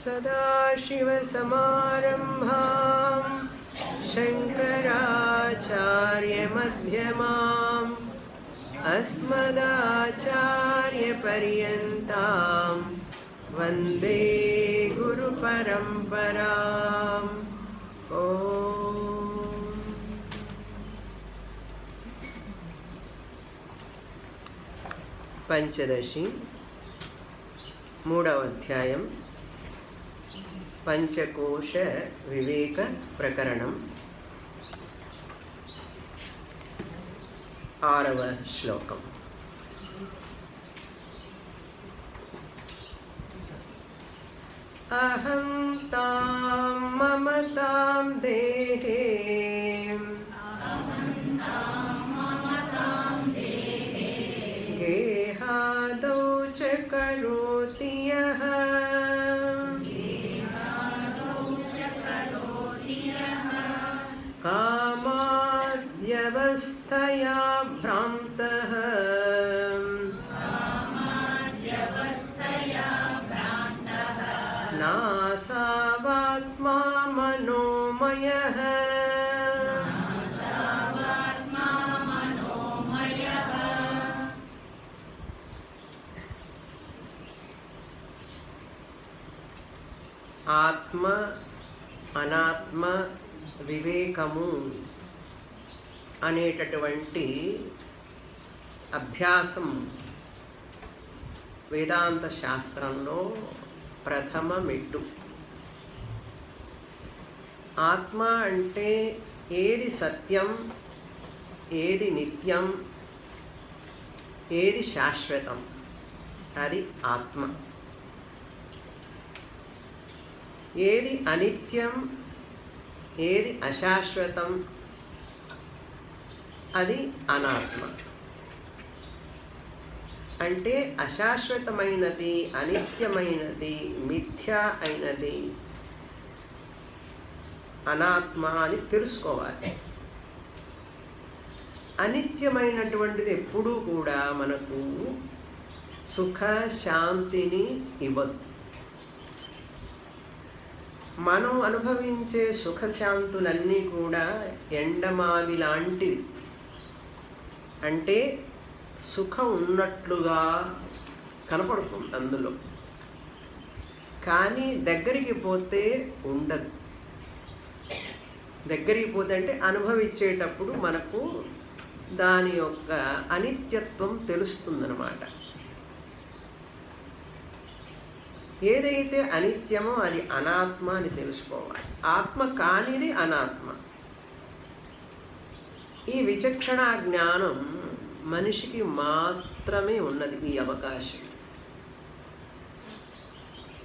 सदाशिवसमारम्भां शङ्कराचार्यमध्यमाम् अस्मदाचार्यपर्यन्तां वन्दे गुरुपरम्पराम्। పంచదశి మూడవ అధ్యాయం పంచకోశ వివేక ప్రకరణం 6వ శ్లోకం. అహం తాం మమతాం దేహే గేహాదౌ చ కరోతి యః కామాద్యవస్థయా భ్రాంతః నాసావాత్మా మనోమయః. ఆత్మ అనాత్మ వివేకము అనేటటువంటి అభ్యాసం వేదాంత శాస్త్రంలో ప్రథమ మెట్టు. ఆత్మ అంటే ఏది సత్యం, ఏది నిత్యం, ఏది శాశ్వతం, అది ఆత్మ. ఏది అనిత్యం, ఏది అశాశ్వతం, అది అనాత్మ. అంటే అశాశ్వతమైనది, అనిత్యమైనది, మిథ్యా అయినది అనాత్మ అని తెలుసుకోవాలి. అనిత్యమైనటువంటిది ఎప్పుడూ కూడా మనకు సుఖ శాంతిని ఇవ్వదు. మనం అనుభవించే సుఖశాంతులన్నీ కూడా ఎండమావి లాంటివి. అంటే సుఖం ఉన్నట్లుగా కనపడుతుంది అందులో, కానీ దగ్గరికి పోతే ఉండదు. దగ్గరికి పోతే అంటే అనుభవించేటప్పుడు మనకు దాని యొక్క అనిత్యత్వం తెలుస్తుందన్నమాట. ఏదైతే అనిత్యమో అది అనాత్మ అని తెలుసుకోవాలి. ఆత్మ కానిది అనాత్మ. ఈ విచక్షణ జ్ఞానం మనిషికి మాత్రమే ఉన్నది, ఈ అవకాశం.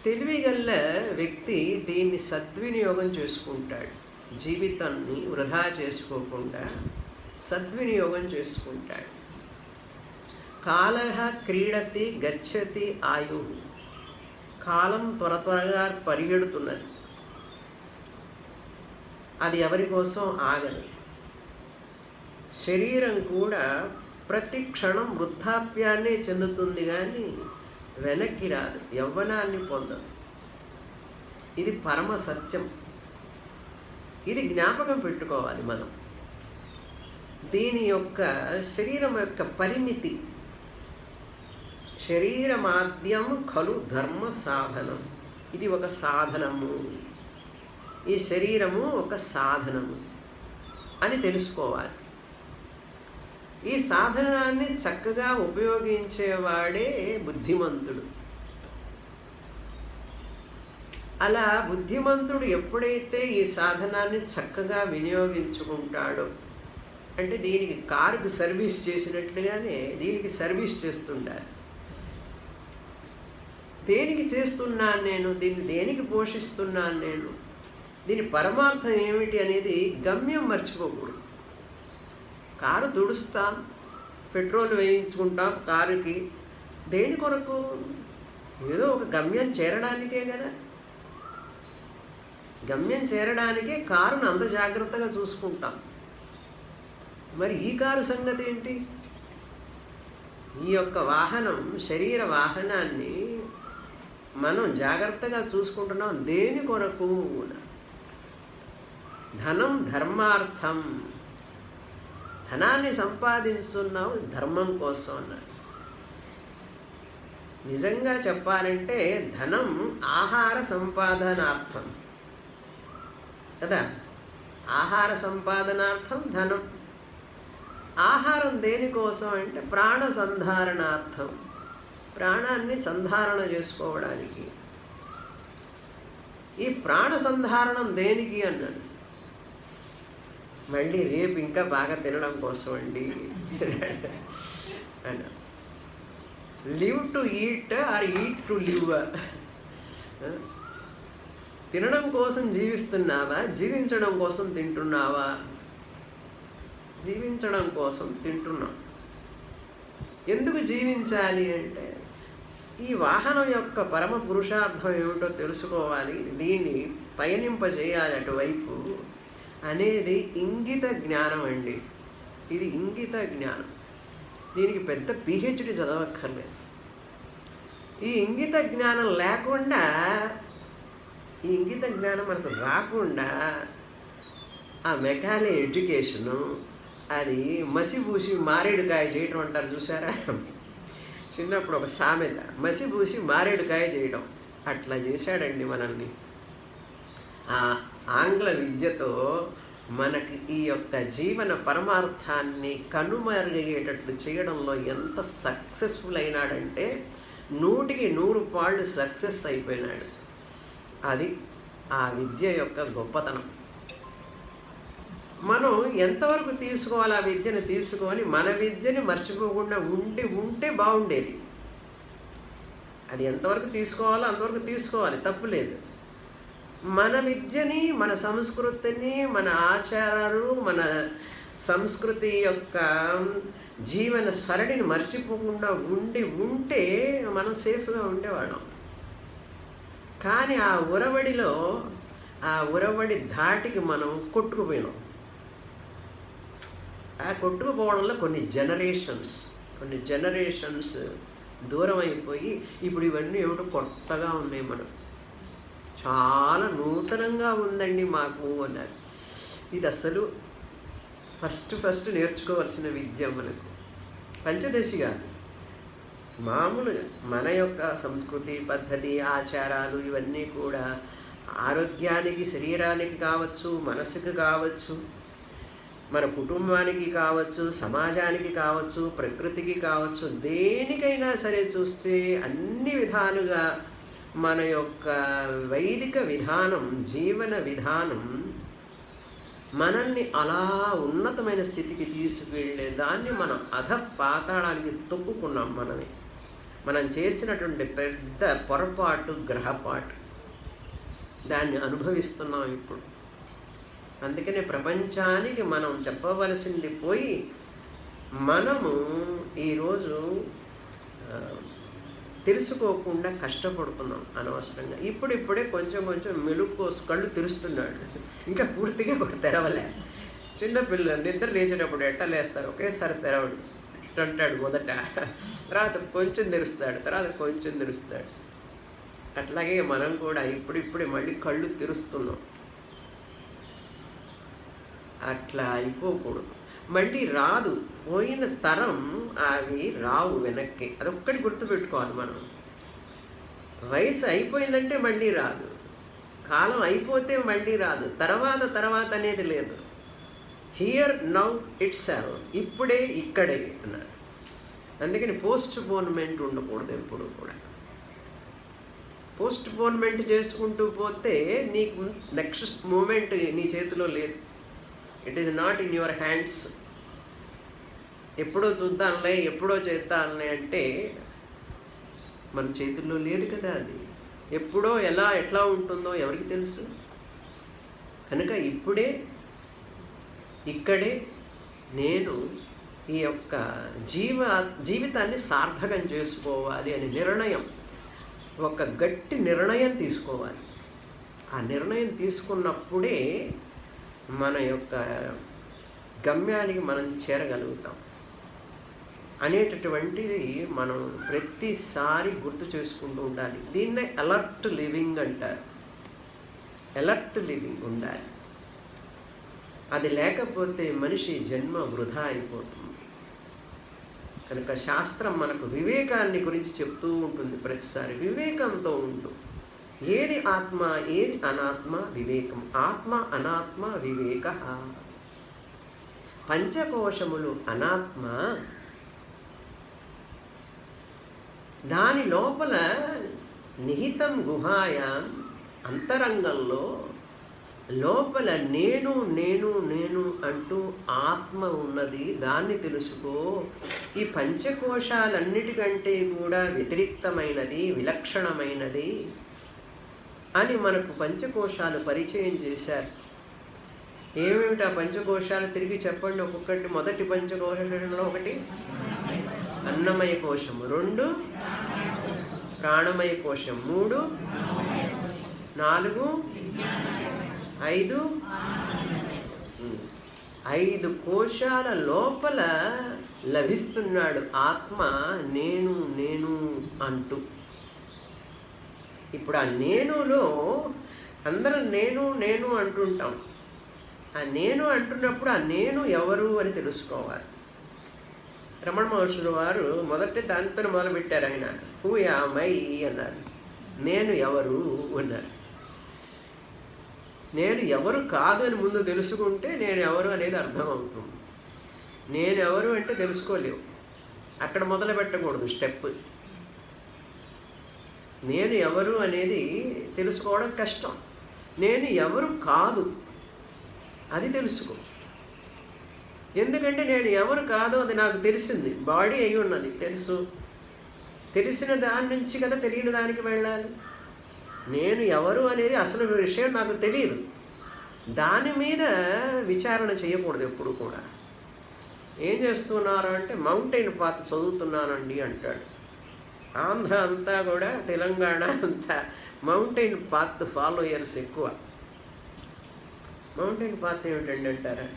తెలివిగల వ్యక్తి దీన్ని సద్వినియోగం చేసుకుంటాడు. జీవితాన్ని వృధా చేసుకోకుండా సద్వినియోగం చేసుకుంటాడు. కాలః క్రీడతి గచ్చతి ఆయు. కాలం త్వరగా పరిగెడుతున్నది, అది ఎవరి కోసం ఆగదు. శరీరం కూడా ప్రతి క్షణం వృద్ధాప్యాన్నే చెందుతుంది, కానీ వెనక్కి రాదు, యవ్వనాన్ని పొందదు. ఇది పరమ సత్యం. ఇది జ్ఞాపకం పెట్టుకోవాలి మనం. దీని యొక్క శరీరం యొక్క పరిమితి. శరీరమాద్యం ఖలు ధర్మ సాధనం. ఇది ఒక సాధనము. ఈ శరీరము ఒక సాధనము అని తెలుసుకోవాలి. ఈ సాధనాన్ని చక్కగా ఉపయోగించేవాడే బుద్ధిమంతుడు. అలా బుద్ధిమంతుడు ఎప్పుడైతే ఈ సాధనాన్ని చక్కగా వినియోగించుకుంటాడో, అంటే దీనికి కారుకి సర్వీస్ చేసినట్లుగానే దీనికి సర్వీస్ చేస్తుండాలి. దేనికి చేస్తున్నాను నేను, దీన్ని దేనికి పోషిస్తున్నాను నేను, దీని పరమార్థం ఏమిటి అనేది గమ్యం మర్చిపోకూడదు. కారు తుడుస్తాం, పెట్రోల్ వేయించుకుంటాం కారుకి. దేని కొరకు? ఏదో ఒక గమ్యం చేరడానికే కదా. గమ్యం చేరడానికే కారును అంత జాగ్రత్తగా చూసుకుంటాం. మరి ఈ కారు సంగతి ఏంటి? ఈ యొక్క వాహనం, శరీర వాహనాన్ని మనం జాగ్రత్తగా చూసుకుంటున్నాం దేని కొరకు? ధనం ధర్మార్థం. ధనాన్ని సంపాదిస్తున్నాం ధర్మం కోసం అన్నాడు. నిజంగా చెప్పాలంటే ధనం ఆహార సంపాదనార్థం కదా. ఆహార సంపాదనార్థం ధనం. ఆహారం దేనికోసం అంటే ప్రాణ సంధారణార్థం, ప్రాణాన్ని సంధారణ చేసుకోవడానికి. ఈ ప్రాణ సంధారణం దేనికి అన్నాడు. మళ్ళీ రేపు ఇంకా బాగా తినడం కోసం అండి అన్నాడు. Live to eat or eat to live. తినడం కోసం జీవిస్తున్నావా, జీవించడం కోసం తింటున్నావా? జీవించడం కోసం తింటున్నాం. ఎందుకు జీవించాలి అంటే ఈ వాహనం యొక్క పరమ పురుషార్థం ఏమిటో తెలుసుకోవాలి, దీన్ని పయనింపజేయాలి అటువైపు అనేది ఇంగిత జ్ఞానం అండి. ఇది ఇంగిత జ్ఞానం. దీనికి పెద్ద పిహెచ్డి చదవక్కర్లేదు. ఈ ఇంగిత జ్ఞానం లేకుండా, ఈ ఇంగిత జ్ఞానం మనకు రాకుండా ఆ మెకాలే ఎడ్యుకేషను అది మసిపూసి మారేడుకాయ చేయటం అంటారు చూసారా. చిన్నప్పుడు ఒక సామెత, మసిపూసి మారేడుకాయ చేయడం. అట్లా చేశాడండి మనల్ని. ఆ ఆంగ్ల విద్యతో మనకి ఈ యొక్క జీవన పరమార్థాన్ని కనుమరుగయ్యేటట్లు చేయడంలో ఎంత సక్సెస్ఫుల్ అయినాడంటే 100కి 100 పాళ్ళు సక్సెస్ అయిపోయినాడు. అది ఆ విద్య యొక్క గొప్పతనం. మనం ఎంతవరకు తీసుకోవాలి ఆ విద్యను తీసుకొని మన విద్యని మర్చిపోకుండా ఉంటే బాగుండేది. అది ఎంతవరకు తీసుకోవాలో అంతవరకు తీసుకోవాలి, తప్పులేదు. మన విద్యని, మన సంస్కృతిని, మన ఆచారాలు, మన సంస్కృతి యొక్క జీవన సరళిని మర్చిపోకుండా ఉంటే మనం సేఫ్గా ఉండేవాళ్ళం. కానీ ఆ ఉరవడి ధాటికి మనం కొట్టుకుపోయినాం. ఆ కొట్టుకుపోవడంలో కొన్ని జనరేషన్స్ దూరం అయిపోయి ఇప్పుడు ఇవన్నీ ఏమిటో కొత్తగా ఉన్నాయి. మనం చాలా నూతనంగా ఉందండి మాకు అన్నారు. ఇది అసలు ఫస్ట్ నేర్చుకోవాల్సిన విద్య మనకు. పంచదశిగా మామూలుగా మన యొక్క సంస్కృతి పద్ధతి ఆచారాలు ఇవన్నీ కూడా ఆరోగ్యానికి, శరీరానికి కావచ్చు, మనసుకు కావచ్చు, మన కుటుంబానికి కావచ్చు, సమాజానికి కావచ్చు, ప్రకృతికి కావచ్చు, దేనికైనా సరే చూస్తే అన్ని విధాలుగా మన యొక్క వైదిక విధానం, జీవన విధానం మనల్ని అలా ఉన్నతమైన స్థితికి తీసుకువెళ్ళే దాన్ని మనం పాతాళానికి తొక్కుకున్నాం. మనం చేసినటువంటి పెద్ద పొరపాటు, గ్రహపాటు, దాన్ని అనుభవిస్తున్నాం ఇప్పుడు. అందుకనే ప్రపంచానికి మనం చెప్పవలసింది పోయి మనము ఈరోజు తెలుసుకోకుండా కష్టపడుతున్నాం అనవసరంగా. ఇప్పుడిప్పుడే కొంచెం మెలుగు కళ్ళు తెరుస్తున్నాడు, ఇంకా పూర్తిగా కూడా తెరవలే. చిన్నపిల్లలు నిద్ర లేచేటప్పుడు ఎట్లా లేస్తారు, ఒకేసారి తెరవడు అంటాడు మొదట, తర్వాత కొంచెం తెరుస్తాడు. అట్లాగే మనం కూడా ఇప్పుడిప్పుడే మళ్ళీ కళ్ళు తెరుస్తున్నాం. అట్లా అయిపోకూడదు. మళ్ళీ రాదు, పోయిన తరం అవి రావు వెనక్కి. అదొక్కటి గుర్తుపెట్టుకోవాలి మనం. వయసు అయిపోయిందంటే మళ్ళీ రాదు, కాలం అయిపోతే మళ్ళీ రాదు, తర్వాత అనేది లేదు. హియర్ నౌ ఇట్ సెల్ఫ్, ఇప్పుడే ఇక్కడే అన్నారు. అందుకని పోస్ట్ పోన్మెంట్ ఉండకూడదు ఎప్పుడు కూడా. పోస్ట్ పోన్మెంట్ చేసుకుంటూ పోతే నీకు నెక్స్ట్ మూమెంట్ నీ చేతిలో లేదు. It is not in your hands. ఎప్పుడో చూద్దాంలే, ఎప్పుడో చేద్దాంలే అంటే మన చేతుల్లో లేదు కదా. అది ఎప్పుడో ఎట్లా ఉంటుందో ఎవరికి తెలుసు. కనుక ఇప్పుడే ఇక్కడే నేను ఈ యొక్క జీవితాన్ని సార్థకం చేసుకోవాలి అని నిర్ణయం, ఒక గట్టి నిర్ణయం తీసుకోవాలి. ఆ నిర్ణయం తీసుకున్నప్పుడే మన యొక్క గమ్యానికి మనం చేరగలుగుతాం. అనేటటువంటిది మనం ప్రతిసారి గుర్తు చేసుకుంటూ ఉండాలి. దీన్నే అలర్ట్ లివింగ్ అంటారు. అలర్ట్ లివింగ్ ఉండాలి. అది లేకపోతే మనిషి జన్మ వృధా అయిపోతుంది. కనుక శాస్త్రం మనకు వివేకాన్ని గురించి చెప్తూ ఉంటుంది ప్రతిసారి. వివేకంతో ఉండు. ఏది ఆత్మ, ఏది అనాత్మ, వివేకం. ఆత్మ అనాత్మ వివేక. పంచకోశములు అనాత్మ. దాని లోపల నిహితం గుహాయాం, అంతరంగంలో లోపల నేను నేను నేను అంటూ ఆత్మ ఉన్నది. దాన్ని తెలుసుకో. ఈ పంచకోశాలన్నిటికంటే కూడా వ్యతిరిక్తమైనది, విలక్షణమైనది అని మనకు పంచకోశాలు పరిచయం చేశారు. ఏమిటి ఆ పంచకోశాలు తిరిగి చెప్పండి ఒక్కొక్కటి. మొదటి పంచకోశంలో ఒకటి అన్నమయ కోశము, 2 ప్రాణమయ కోశం, 3, 4, 5, 5 కోశాల లోపల లభిస్తున్నాడు ఆత్మ నేను నేను అంటూ. ఇప్పుడు ఆ నేనులో అందరం నేను నేను అంటుంటాం. ఆ నేను అంటున్నప్పుడు ఆ నేను ఎవరు అని తెలుసుకోవాలి. రమణ మహర్షుల వారు మొదట దానితో మొదలుపెట్టారు. ఆయన హూ యామై అన్నారు. నేను ఎవరు అన్నారు. నేను ఎవరు కాదు అని ముందు తెలుసుకుంటే నేను ఎవరు అనేది అర్థమవుతుంది. నేను ఎవరు అంటే తెలుసుకోలేవు. అక్కడ మొదలు పెట్టకూడదు స్టెప్. నేను ఎవరు అనేది తెలుసుకోవడం కష్టం. నేను ఎవరు కాదు అది తెలుసుకో. ఎందుకంటే నేను ఎవరు కాదో అది నాకు తెలిసింది. బాడీ అయి ఉన్నది తెలుసు. తెలిసిన దాని నుంచి కదా తెలియని దానికి వెళ్ళాలి. నేను ఎవరు అనేది అసలు విషయం నాకు తెలియదు. దాని మీద విచారణ చేయకూడదు ఎప్పుడు కూడా. ఏం చేస్తున్నారు అంటే మౌంటైన్ పాత్ చదువుతున్నానండి అంటాడు. ఆంధ్ర అంతా కూడా, తెలంగాణ అంతా మౌంటైన్ పాత్ ఫాలోయర్స్ ఎక్కువ. మౌంటైన్ పాత్ ఏమిటండి అంటారా?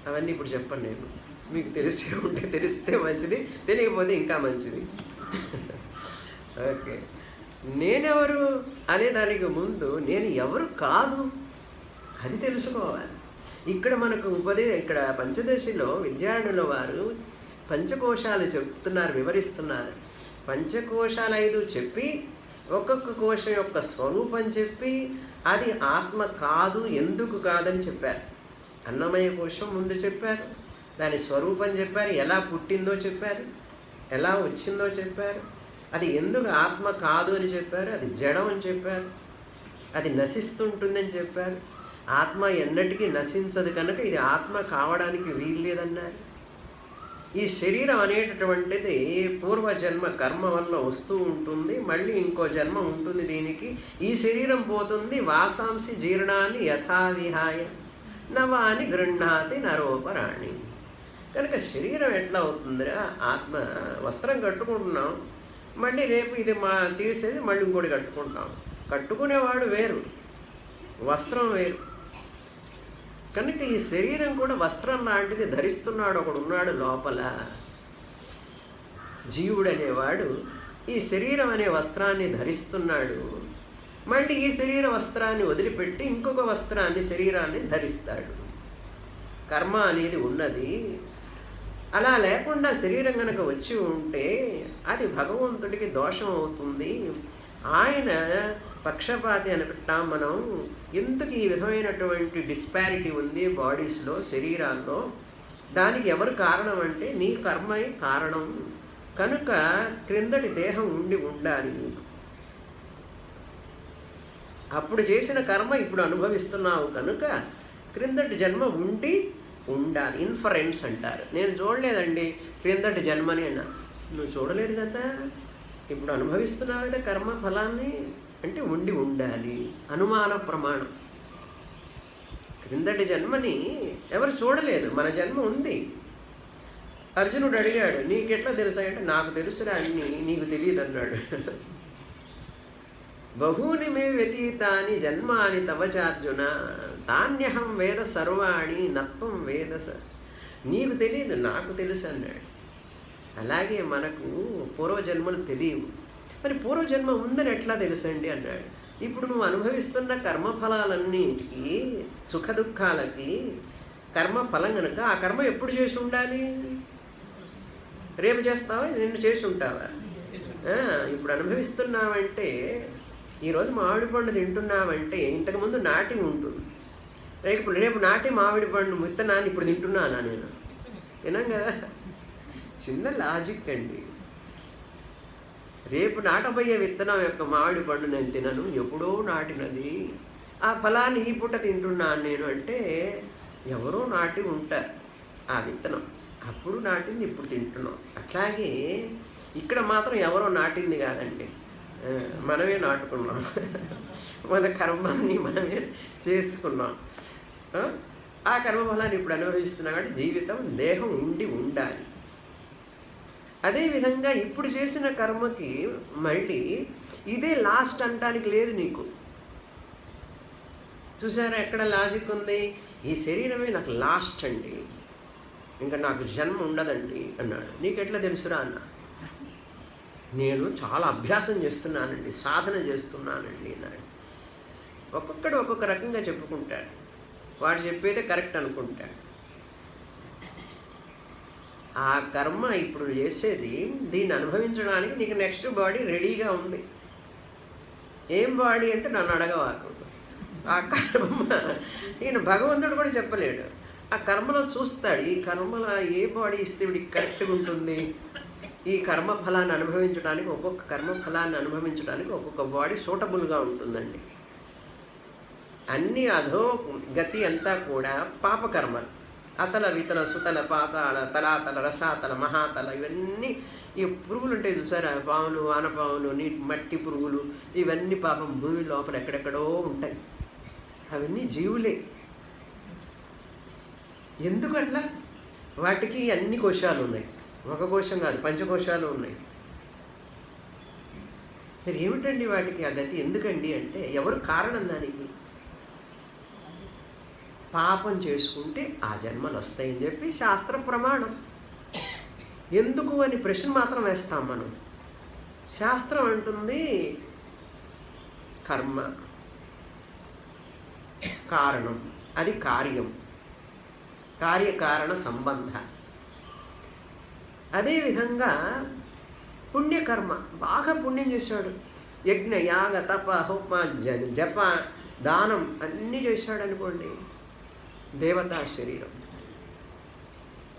అవన్నీ ఇప్పుడు చెప్పండి. నేను మీకు తెలిసే ఉంటే తెలిస్తే మంచిది, తెలియకపోతే ఇంకా మంచిది. ఓకే. నేనెవరు అనే దానికి ముందు నేను ఎవరు కాదు అది తెలుసుకోవాలి. ఇక్కడ మనకు ఇక్కడ పంచదశిలో విద్యార్థుల వారు పంచకోశాలు చెప్తున్నారు, వివరిస్తున్నారు. పంచకోశాలు 5 చెప్పి ఒక్కొక్క కోశం యొక్క స్వరూపం చెప్పి అది ఆత్మ కాదు, ఎందుకు కాదని చెప్పారు. అన్నమయ కోశం ముందు చెప్పారు, దాని స్వరూపం చెప్పారు, ఎలా పుట్టిందో చెప్పారు, ఎలా వచ్చిందో చెప్పారు, అది ఎందుకు ఆత్మ కాదు అని చెప్పారు, అది జడం అని చెప్పారు, అది నశిస్తుంటుందని చెప్పారు. ఆత్మ ఎన్నటికీ నశించదు కనుక ఇది ఆత్మ కావడానికి వీల్లేదన్నారు. ఈ శరీరం అనేటటువంటిది పూర్వజన్మ కర్మ వల్ల వస్తూ ఉంటుంది, మళ్ళీ ఇంకో జన్మ ఉంటుంది దీనికి. ఈ శరీరం పోతుంది, వాసాంసి జీర్ణాన్ని యథావిహాయ నవాని గృహ్ణాతి నరోపరాణి. కనుక శరీరం ఎట్లా అవుతుందిరా? ఆత్మ వస్త్రం కట్టుకుంటున్నాం, మళ్ళీ రేపు ఇది తీసేది మళ్ళీ ఇంకోటి కట్టుకుంటాం. కట్టుకునేవాడు వేరు, వస్త్రం వేరు. కనుక ఈ శరీరం కూడా వస్త్రం లాంటిది ధరిస్తున్నాడు. ఒకడు ఉన్నాడు లోపల, జీవుడు అనేవాడు ఈ శరీరం అనే వస్త్రాన్ని ధరిస్తున్నాడు. మళ్ళీ ఈ శరీర వస్త్రాన్ని వదిలిపెట్టి ఇంకొక వస్త్రాన్ని, శరీరాన్ని ధరిస్తాడు. కర్మ అనేది ఉన్నది. అలా లేకుండా శరీరం కనుక వచ్చి ఉంటే అది భగవంతుడికి దోషం అవుతుంది. ఆయన పక్షపాతి అనుకుంటాం మనం. ఎందుకు ఈ విధమైనటువంటి డిస్పారిటీ ఉంది బాడీస్లో, శరీరాల్లో? దానికి ఎవరు కారణం అంటే నీ కర్మే కారణం. కనుక క్రిందటి దేహం ఉండాలి నీకు. అప్పుడు చేసిన కర్మ ఇప్పుడు అనుభవిస్తున్నావు కనుక క్రిందటి జన్మ ఉండాలి. ఇన్ఫరెన్స్ అంటారు. నేను చూడలేదండి క్రిందటి జన్మని అన్నా. నువ్వు చూడలేదు కదా, ఇప్పుడు అనుభవిస్తున్నావు కదా కర్మ ఫలాన్ని, అంటే ఉండాలి. అనుమాన ప్రమాణం. క్రిందటి జన్మని ఎవరు చూడలేదు, మన జన్మ ఉంది. అర్జునుడు అడిగాడు, నీకెట్లా తెలుసాయంటే నాకు తెలుసురా అన్ని, నీకు తెలియదు అన్నాడు. బహూని మే వ్యతీతాని జన్మాని తవచార్జున తాన్యహం వేద సర్వాణి నత్వం వేద. నీకు తెలియదు, నాకు తెలుసు అన్నాడు. అలాగే మనకు పూర్వజన్మలు తెలియవు. మరి పూర్వజన్మ ఉందని ఎట్లా తెలుసండి అన్నాడు. ఇప్పుడు నువ్వు అనుభవిస్తున్న కర్మఫలాలన్నింటికి, సుఖ దుఃఖాలకి కర్మఫలం కనుక ఆ కర్మ ఎప్పుడు చేసి ఉండాలి? రేపు చేస్తావా, నిన్ను చేసి ఉంటావా? ఇప్పుడు అనుభవిస్తున్నావంటే, ఈరోజు మామిడి పండు తింటున్నావంటే ఇంతకుముందు నాటి ఉంటుంది. రేపు నాటి మామిడి పండు విత్తనాన్ని ఇప్పుడు తింటున్నానా నేను? తినం కదా. చిన్న లాజిక్ అండి. రేపు నాటబోయే విత్తనం యొక్క మామిడి పండు నేను తినను, ఎప్పుడో నాటినది. ఆ ఫలాన్ని ఈ పూట తింటున్నాను నేను అంటే ఎవరో నాటి ఉంటారు ఆ విత్తనం, అప్పుడు నాటింది ఇప్పుడు తింటున్నాం. అట్లాగే ఇక్కడ మాత్రం ఎవరో నాటింది కాదండి, మనమే నాటుకున్నాం. మన కర్మాన్ని మనమే చేసుకున్నాం. ఆ కర్మఫలాన్ని ఇప్పుడు అనుభవిస్తున్నాం. కాబట్టి జీవితం దేహం ఉండాలి. అదేవిధంగా ఇప్పుడు చేసిన కర్మకి మళ్ళీ ఇదే లాస్ట్ అనడానికి లేదు నీకు. చూసారా ఎక్కడ లాజిక్ ఉంది? ఈ శరీరమే నాకు లాస్ట్ అండి, ఇంకా నాకు జన్మ ఉండదండి అన్నాడు. నీకెట్లా తెలుసురా అన్న? నేను చాలా అభ్యాసం చేస్తున్నానండి, సాధన చేస్తున్నానండి అన్నాడు. ఒక్కొక్కడు ఒక్కొక్క రకంగా చెప్పుకుంటాడు. వాడు చెప్పేదే కరెక్ట్ అనుకుంటాడు. ఆ కర్మ ఇప్పుడు చేసేది దీన్ని అనుభవించడానికి నీకు నెక్స్ట్ బాడీ రెడీగా ఉంది. ఏం బాడీ అంటే నన్ను అడగవాకు. ఆ కర్మ ఈయన భగవంతుడు కూడా చెప్పలేడు. ఆ కర్మలో చూస్తాడు, ఈ కర్మలో ఏ బాడీ ఇస్తే వీడికి కరెక్ట్గా ఉంటుంది. ఈ కర్మ ఫలాన్ని అనుభవించడానికి, ఒక్కొక్క కర్మ ఫలాన్ని అనుభవించడానికి ఒక్కొక్క బాడీ సూటబుల్గా ఉంటుందండి. అన్ని అధో గతి అంతా కూడా పాపకర్మలు. అతల వితల సుతల పాతాళ తలాతల రసాతల మహాతల, ఇవన్నీ ఈ పురుగులు ఉంటాయి చూసారా, పాములు, వానపాములు, మట్టి పురుగులు, ఇవన్నీ పాపం భూమి లోపల ఎక్కడెక్కడో ఉంటాయి. అవన్నీ జీవులే. ఎందుకు అట్లా? వాటికి అన్ని కోశాలు ఉన్నాయి, ఒక కోశం కాదు, పంచకోశాలు ఉన్నాయి. మరి ఏమిటండి వాటికి ఆ గతి ఎందుకండి అంటే, ఎవరు కారణం దానికి? పాపం చేసుకుంటే ఆ జన్మలు వస్తాయని చెప్పి శాస్త్ర ప్రమాణం. ఎందుకు అని ప్రశ్న మాత్రం వేస్తాం మనం. శాస్త్రం అంటుంది కర్మ కారణం, అది కార్యం, కార్యకారణ సంబంధ. అదేవిధంగా పుణ్యకర్మ, బాగా పుణ్యం చేశాడు, యజ్ఞ యాగ తప హోమ జప దానం అన్నీ చేశాడు అనుకోండి, దేవతా శరీరం.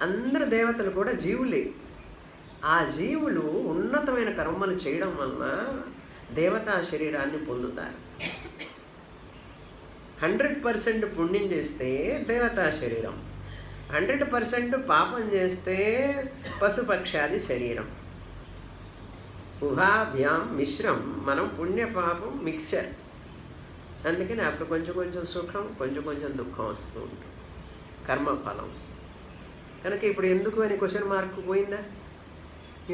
అందరు దేవతలు కూడా జీవులే. ఆ జీవులు ఉన్నతమైన కర్మలు చేయడం వలన దేవతా శరీరాన్ని పొందుతారు. 100% పుణ్యం చేస్తే దేవతా శరీరం, 100% పాపం చేస్తే పశుపక్షాది శరీరం. ఉభాభ్యాం మిశ్రం, మనం పుణ్య పాపం మిక్సర్. అందుకని అప్పుడు కొంచెం కొంచెం సుఖం, కొంచెం కొంచెం దుఃఖం వస్తూ ఉంటుంది, కర్మఫలం. కనుక ఇప్పుడు ఎందుకు అని క్వశ్చన్ మార్క్ పోయిందా?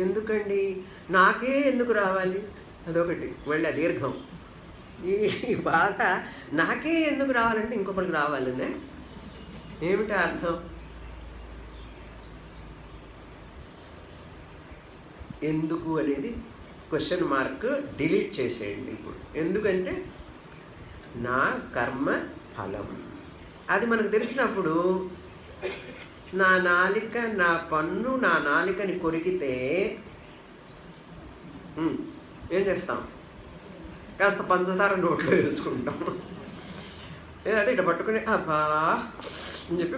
ఎందుకండి, నాకే ఎందుకు రావాలి, అదొకటి. మళ్ళీ దీర్ఘం. ఈ బాధ నాకే ఎందుకు రావాలంటే ఇంకొకరికి రావాలనే. ఏమిటి అర్థం? ఎందుకు అనేది క్వశ్చన్ మార్క్ డిలీట్ చేసేయండి ఇప్పుడు. ఎందుకంటే నా కర్మ ఫలం అది మనకు తెలిసినప్పుడు, నా నాలిక, నా పన్ను నా నాలికని కొరికితే ఏం చేస్తాం? కాస్త పంచదార నోట్లో వేసుకుంటాం. అదే ఇట్లా పట్టుకుని అబ్బా అని చెప్పి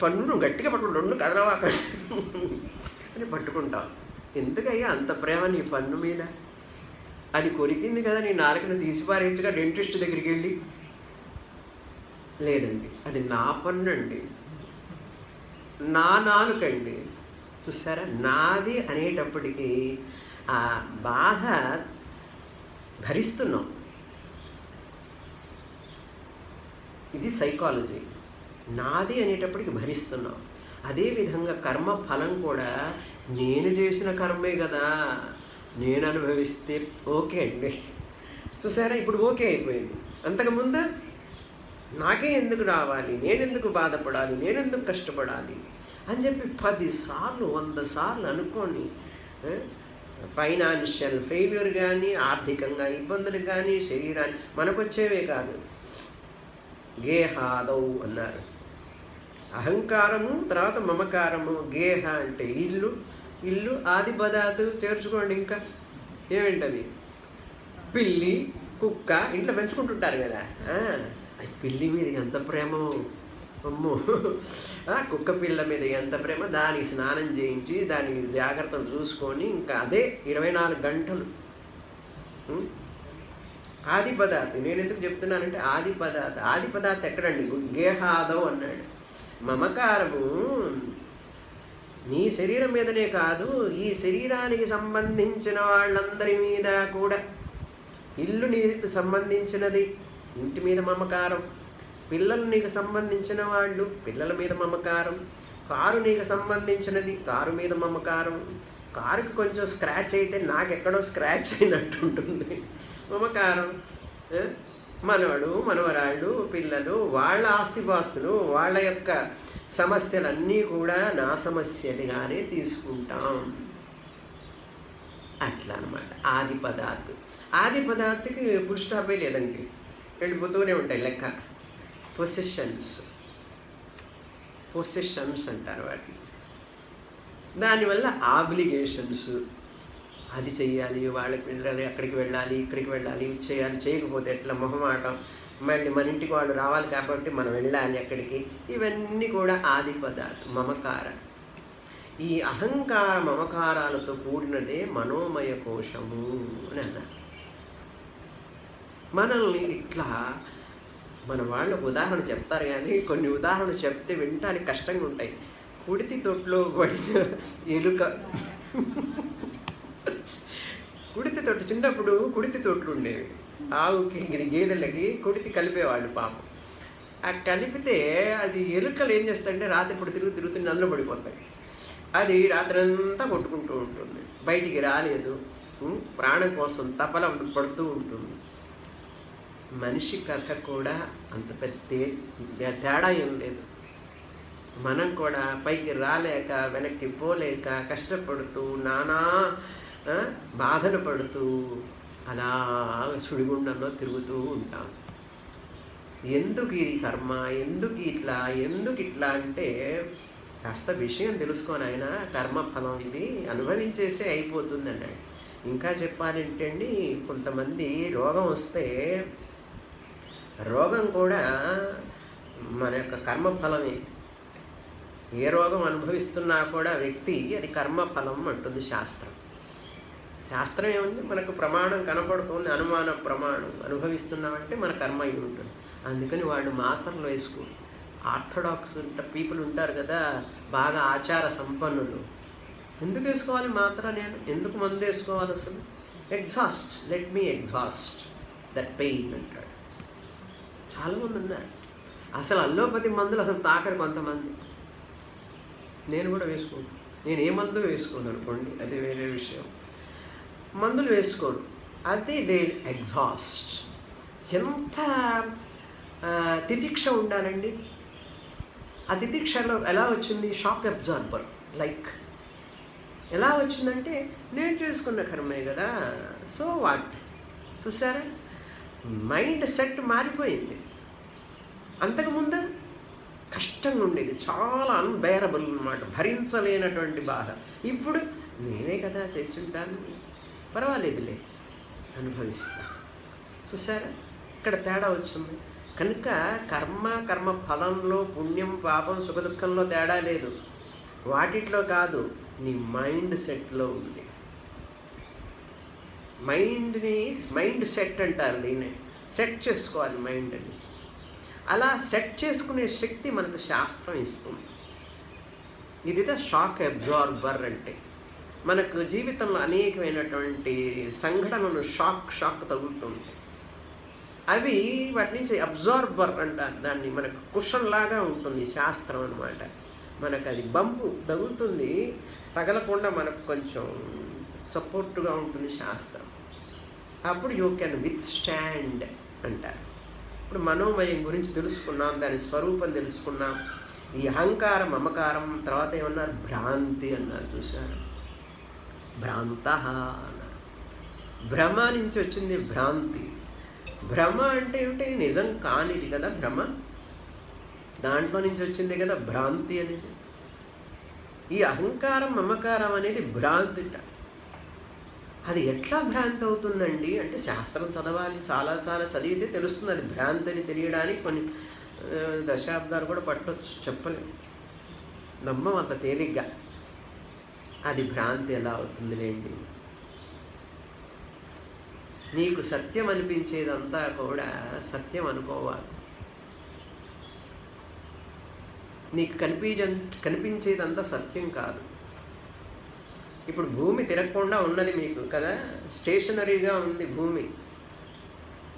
పన్నును గట్టిగా పట్టుకుంటాం, రెండు కదలవా అని పట్టుకుంటాం. ఎందుకయ్యా అంత ప్రేమ నీ పన్ను మీద? అది కొరికింది కదా, నీ నాలుకను తీసిపారేచ్చుగా డెంటిస్ట్ దగ్గరికి వెళ్ళి. లేదండి, అది నా పన్ను అండి, నా నాలుకండి. చూసారా, నాది అనేటప్పటికీ ఆ బాధ భరిస్తున్నాం. ఇది సైకాలజీ. నాది అనేటప్పటికి భరిస్తున్నాం. అదేవిధంగా కర్మ ఫలం కూడా నేను చేసిన కర్మే కదా, నేను అనుభవిస్తే ఓకే అండి. చూసారా, ఇప్పుడు ఓకే అయిపోయింది. అంతకుముందు నాకే ఎందుకు రావాలి, నేనెందుకు బాధపడాలి, నేనెందుకు కష్టపడాలి అని చెప్పి 10 సార్లు 100 సార్లు అనుకొని ఫైనాన్షియల్ ఫెయిల్యూర్ కానీ, ఆర్థికంగా ఇబ్బందులు కానీ, శరీరాన్ని మనకొచ్చేవే కాదు. గేహాదౌ అన్నారు. అహంకారము, తర్వాత మమకారము. గేహ అంటే ఇల్లు, ఇల్లు ఆది పదార్థు చేర్చుకోండి. ఇంకా ఏమేంటది? పిల్లి, కుక్క ఇంట్లో పెంచుకుంటుంటారు కదా. పిల్లి మీద ఎంత ప్రేమో, అమ్మో! కుక్క పిల్ల మీద ఎంత ప్రేమ. దానికి స్నానం చేయించి దానికి జాగ్రత్తలు చూసుకొని ఇంకా అదే 24 గంటలు. ఆది పదార్థ. నేను ఎందుకు చెప్తున్నానంటే ఆది పదార్థ. ఆది పదార్థ ఎక్కడండి? గేహాదౌ అన్నాడు. మమకారము నీ శరీరం మీదనే కాదు, ఈ శరీరానికి సంబంధించిన వాళ్ళందరి మీద కూడా. ఇల్లు నీకు సంబంధించినది, ఇంటి మీద మమకారం. పిల్లలు నీకు సంబంధించిన వాళ్ళు, పిల్లల మీద మమకారం. కారు నీకు సంబంధించినది, కారు మీద మమకారం. కారుకి కొంచెం స్క్రాచ్ అయితే నాకెక్కడో స్క్రాచ్ అయినట్టుంటుంది, మమకారం. మనవడు, మనవరాళ్ళు, పిల్లలు, వాళ్ళ ఆస్తిపాస్తులు, వాళ్ళ యొక్క సమస్యలన్నీ కూడా నా సమస్యలుగానే తీసుకుంటాం. అట్లా అనమాట ఆది పదార్థ. ఆది పదార్థకి ఫుల్ స్టాపే లేదండి, వెళ్ళిపోతూనే ఉంటాయి లెక్క. పొసెషన్స్, పొసెషన్స్ అంటారు వాటిని. దానివల్ల ఆబ్లిగేషన్స్. అది చెయ్యాలి, వాళ్ళకి వెళ్ళాలి, అక్కడికి వెళ్ళాలి, ఇక్కడికి వెళ్ళాలి, ఇది చేయాలి, చేయకపోతే ఎట్లా, మొహమాటం. మళ్ళీ మన ఇంటికి వాళ్ళు రావాలి కాబట్టి మనం వెళ్ళాలి అక్కడికి. ఇవన్నీ కూడా ఆది పదార్థం, మమకారం. ఈ అహంకార మమకారాలతో కూడినదే మనోమయ కోశము అని అన్నారు. మనల్ని ఇట్లా మన వాళ్ళకు ఉదాహరణ చెప్తారు కానీ కొన్ని ఉదాహరణలు చెప్తే వినటానికి కష్టంగా ఉంటాయి. కుడితి తొట్టులో పడిన ఎలుక. కుడితి తొట్టు, చిన్నప్పుడు కుడితి తొట్లు ఉండేవి. ఆవుకి, గేదెలకి కుడితి కలిపేవాళ్ళు పాపం. ఆ కలిపితే అది ఎలుకలు ఏం చేస్తాయంటే రాత్రిప్పుడు తిరుగుతుంది, అందులో పడిపోతాయి. అది రాత్రంతా కొట్టుకుంటూ ఉంటుంది, బయటికి రాలేదు, ప్రాణం కోసం తపల పడుతూ ఉంటుంది. మనిషి కథ కూడా అంత పెద్ద తేడా ఏం లేదు. మనం కూడా పైకి రాలేక, వెనక్కి పోలేక, కష్టపడుతూ, నానా బాధలు పడుతూ అలా సుడిగుండంలో తిరుగుతూ ఉంటాం. ఎందుకు ఇది కర్మ, ఎందుకు ఇట్లా, ఎందుకు ఇట్లా అంటే కాస్త విషయం తెలుసుకొని ఆయన కర్మఫలం ఇది అనుభవించేసే అయిపోతుంది అన్నాడు. ఇంకా చెప్పాలంటే అండి, కొంతమంది రోగం వస్తే రోగం కూడా మన యొక్క కర్మఫలమే. ఏ రోగం అనుభవిస్తున్నా కూడా వ్యక్తి అది కర్మఫలం అంటుంది శాస్త్రం. శాస్త్రం ఏముంది, మనకు ప్రమాణం కనపడుతుంది, అనుమాన ప్రమాణం. అనుభవిస్తున్నామంటే మన కర్మ అయి ఉంటుంది. అందుకని వాళ్ళు మాత్రలు వేసుకోరు. ఆర్థడాక్స్ పీపుల్ ఉంటారు కదా, బాగా ఆచార సంపన్నులు. ఎందుకు వేసుకోవాలి మాత్ర? నేను ఎందుకు మందు వేసుకోవాలి అసలు? Exhaust, let me exhaust that pain అంటాడు. చాలామంది ఉన్నారు అసలు అల్లోపతి మందులు అసలు తాకరు కొంతమంది. నేను కూడా వేసుకోను, నేను ఏ మందు వేసుకోను అనుకోండి, అది వేరే విషయం. మందులు వేసుకోను, అది దే ఎగ్జాస్ట్. ఎంత తితిక్ష ఉండాలండి. ఆ తితిక్షలో ఎలా వచ్చింది? Shock absorber like. ఎలా వచ్చిందంటే నేను చేసుకున్న కర్మే కదా, సో వాట్. చూసారా, మైండ్ సెట్ మారిపోయింది. అంతకుముందు కష్టంగా ఉండేది, చాలా అన్బేరబుల్ అన్నమాట, భరించలేనటువంటి బాధ. ఇప్పుడు నేనే కదా చేస్తుంటాను, పర్వాలేదులే, అనుభవిస్తా. చూసారా, ఇక్కడ తేడా వచ్చింది. కనుక కర్మ ఫలంలో, పుణ్యం పాపం, సుఖ దుఃఖంలో తేడా లేదు. వాటిట్లో కాదు, నీ మైండ్ సెట్లో ఉంది. మైండ్ సెట్ అంటారు దీన్ని. సెట్ చేసుకోవాలి మైండ్ని. అలా సెట్ చేసుకునే శక్తి మనకు శాస్త్రం ఇస్తుంది. ఇదిదా షాక్ అబ్జార్బర్ అంటే. మనకు జీవితంలో అనేకమైనటువంటి సంఘటనలు షాక్ తగులుతుంది. అవి వాటి నుంచి అబ్జార్బర్ అంటారు దాన్ని. మనకు కుషన్ లాగా ఉంటుంది శాస్త్రం అన్నమాట. మనకు అది బంపు తగులుతుంది, తగలకుండా మనకు కొంచెం సపోర్టుగా ఉంటుంది శాస్త్రం. అప్పుడు యూ కెన్ విత్ స్టాండ్ అంటారు. ఇప్పుడు మనోమయం గురించి తెలుసుకున్నాం, దాని స్వరూపం తెలుసుకున్నాం. ఈ అహంకారం, మమకారం, తర్వాత ఏమన్నారు? భ్రాంతి అన్నారు. చూశారు, భ్రాంత. భ్రమ నుంచి వచ్చింది భ్రాంతి. భ్రమ అంటే ఏమిటి? నిజం కానిది కదా భ్రమ. దాంట్లో నుంచి వచ్చింది కదా భ్రాంతి అనేది. ఈ అహంకారం మమకారం అనేది భ్రాంతిట. అది ఎట్లా భ్రాంతి అవుతుందండి అంటే శాస్త్రం చదవాలి, చాలా చాలా చదివితే తెలుస్తుంది. అది భ్రాంతి అని తెలియడానికి కొన్ని దశాబ్దాలు కూడా పట్టవచ్చు, చెప్పలేము. నమ్మం అంత తేలిగ్గా. అది భ్రాంతి ఎలా అవుతుందిలేండి. నీకు సత్యం అనిపించేదంతా కూడా సత్యం అనుకోవాలి. నీకు కనిపించేదంతా సత్యం కాదు. ఇప్పుడు భూమి తిరగకుండా ఉన్నది మీకు కదా, స్టేషనరీగా ఉంది భూమి,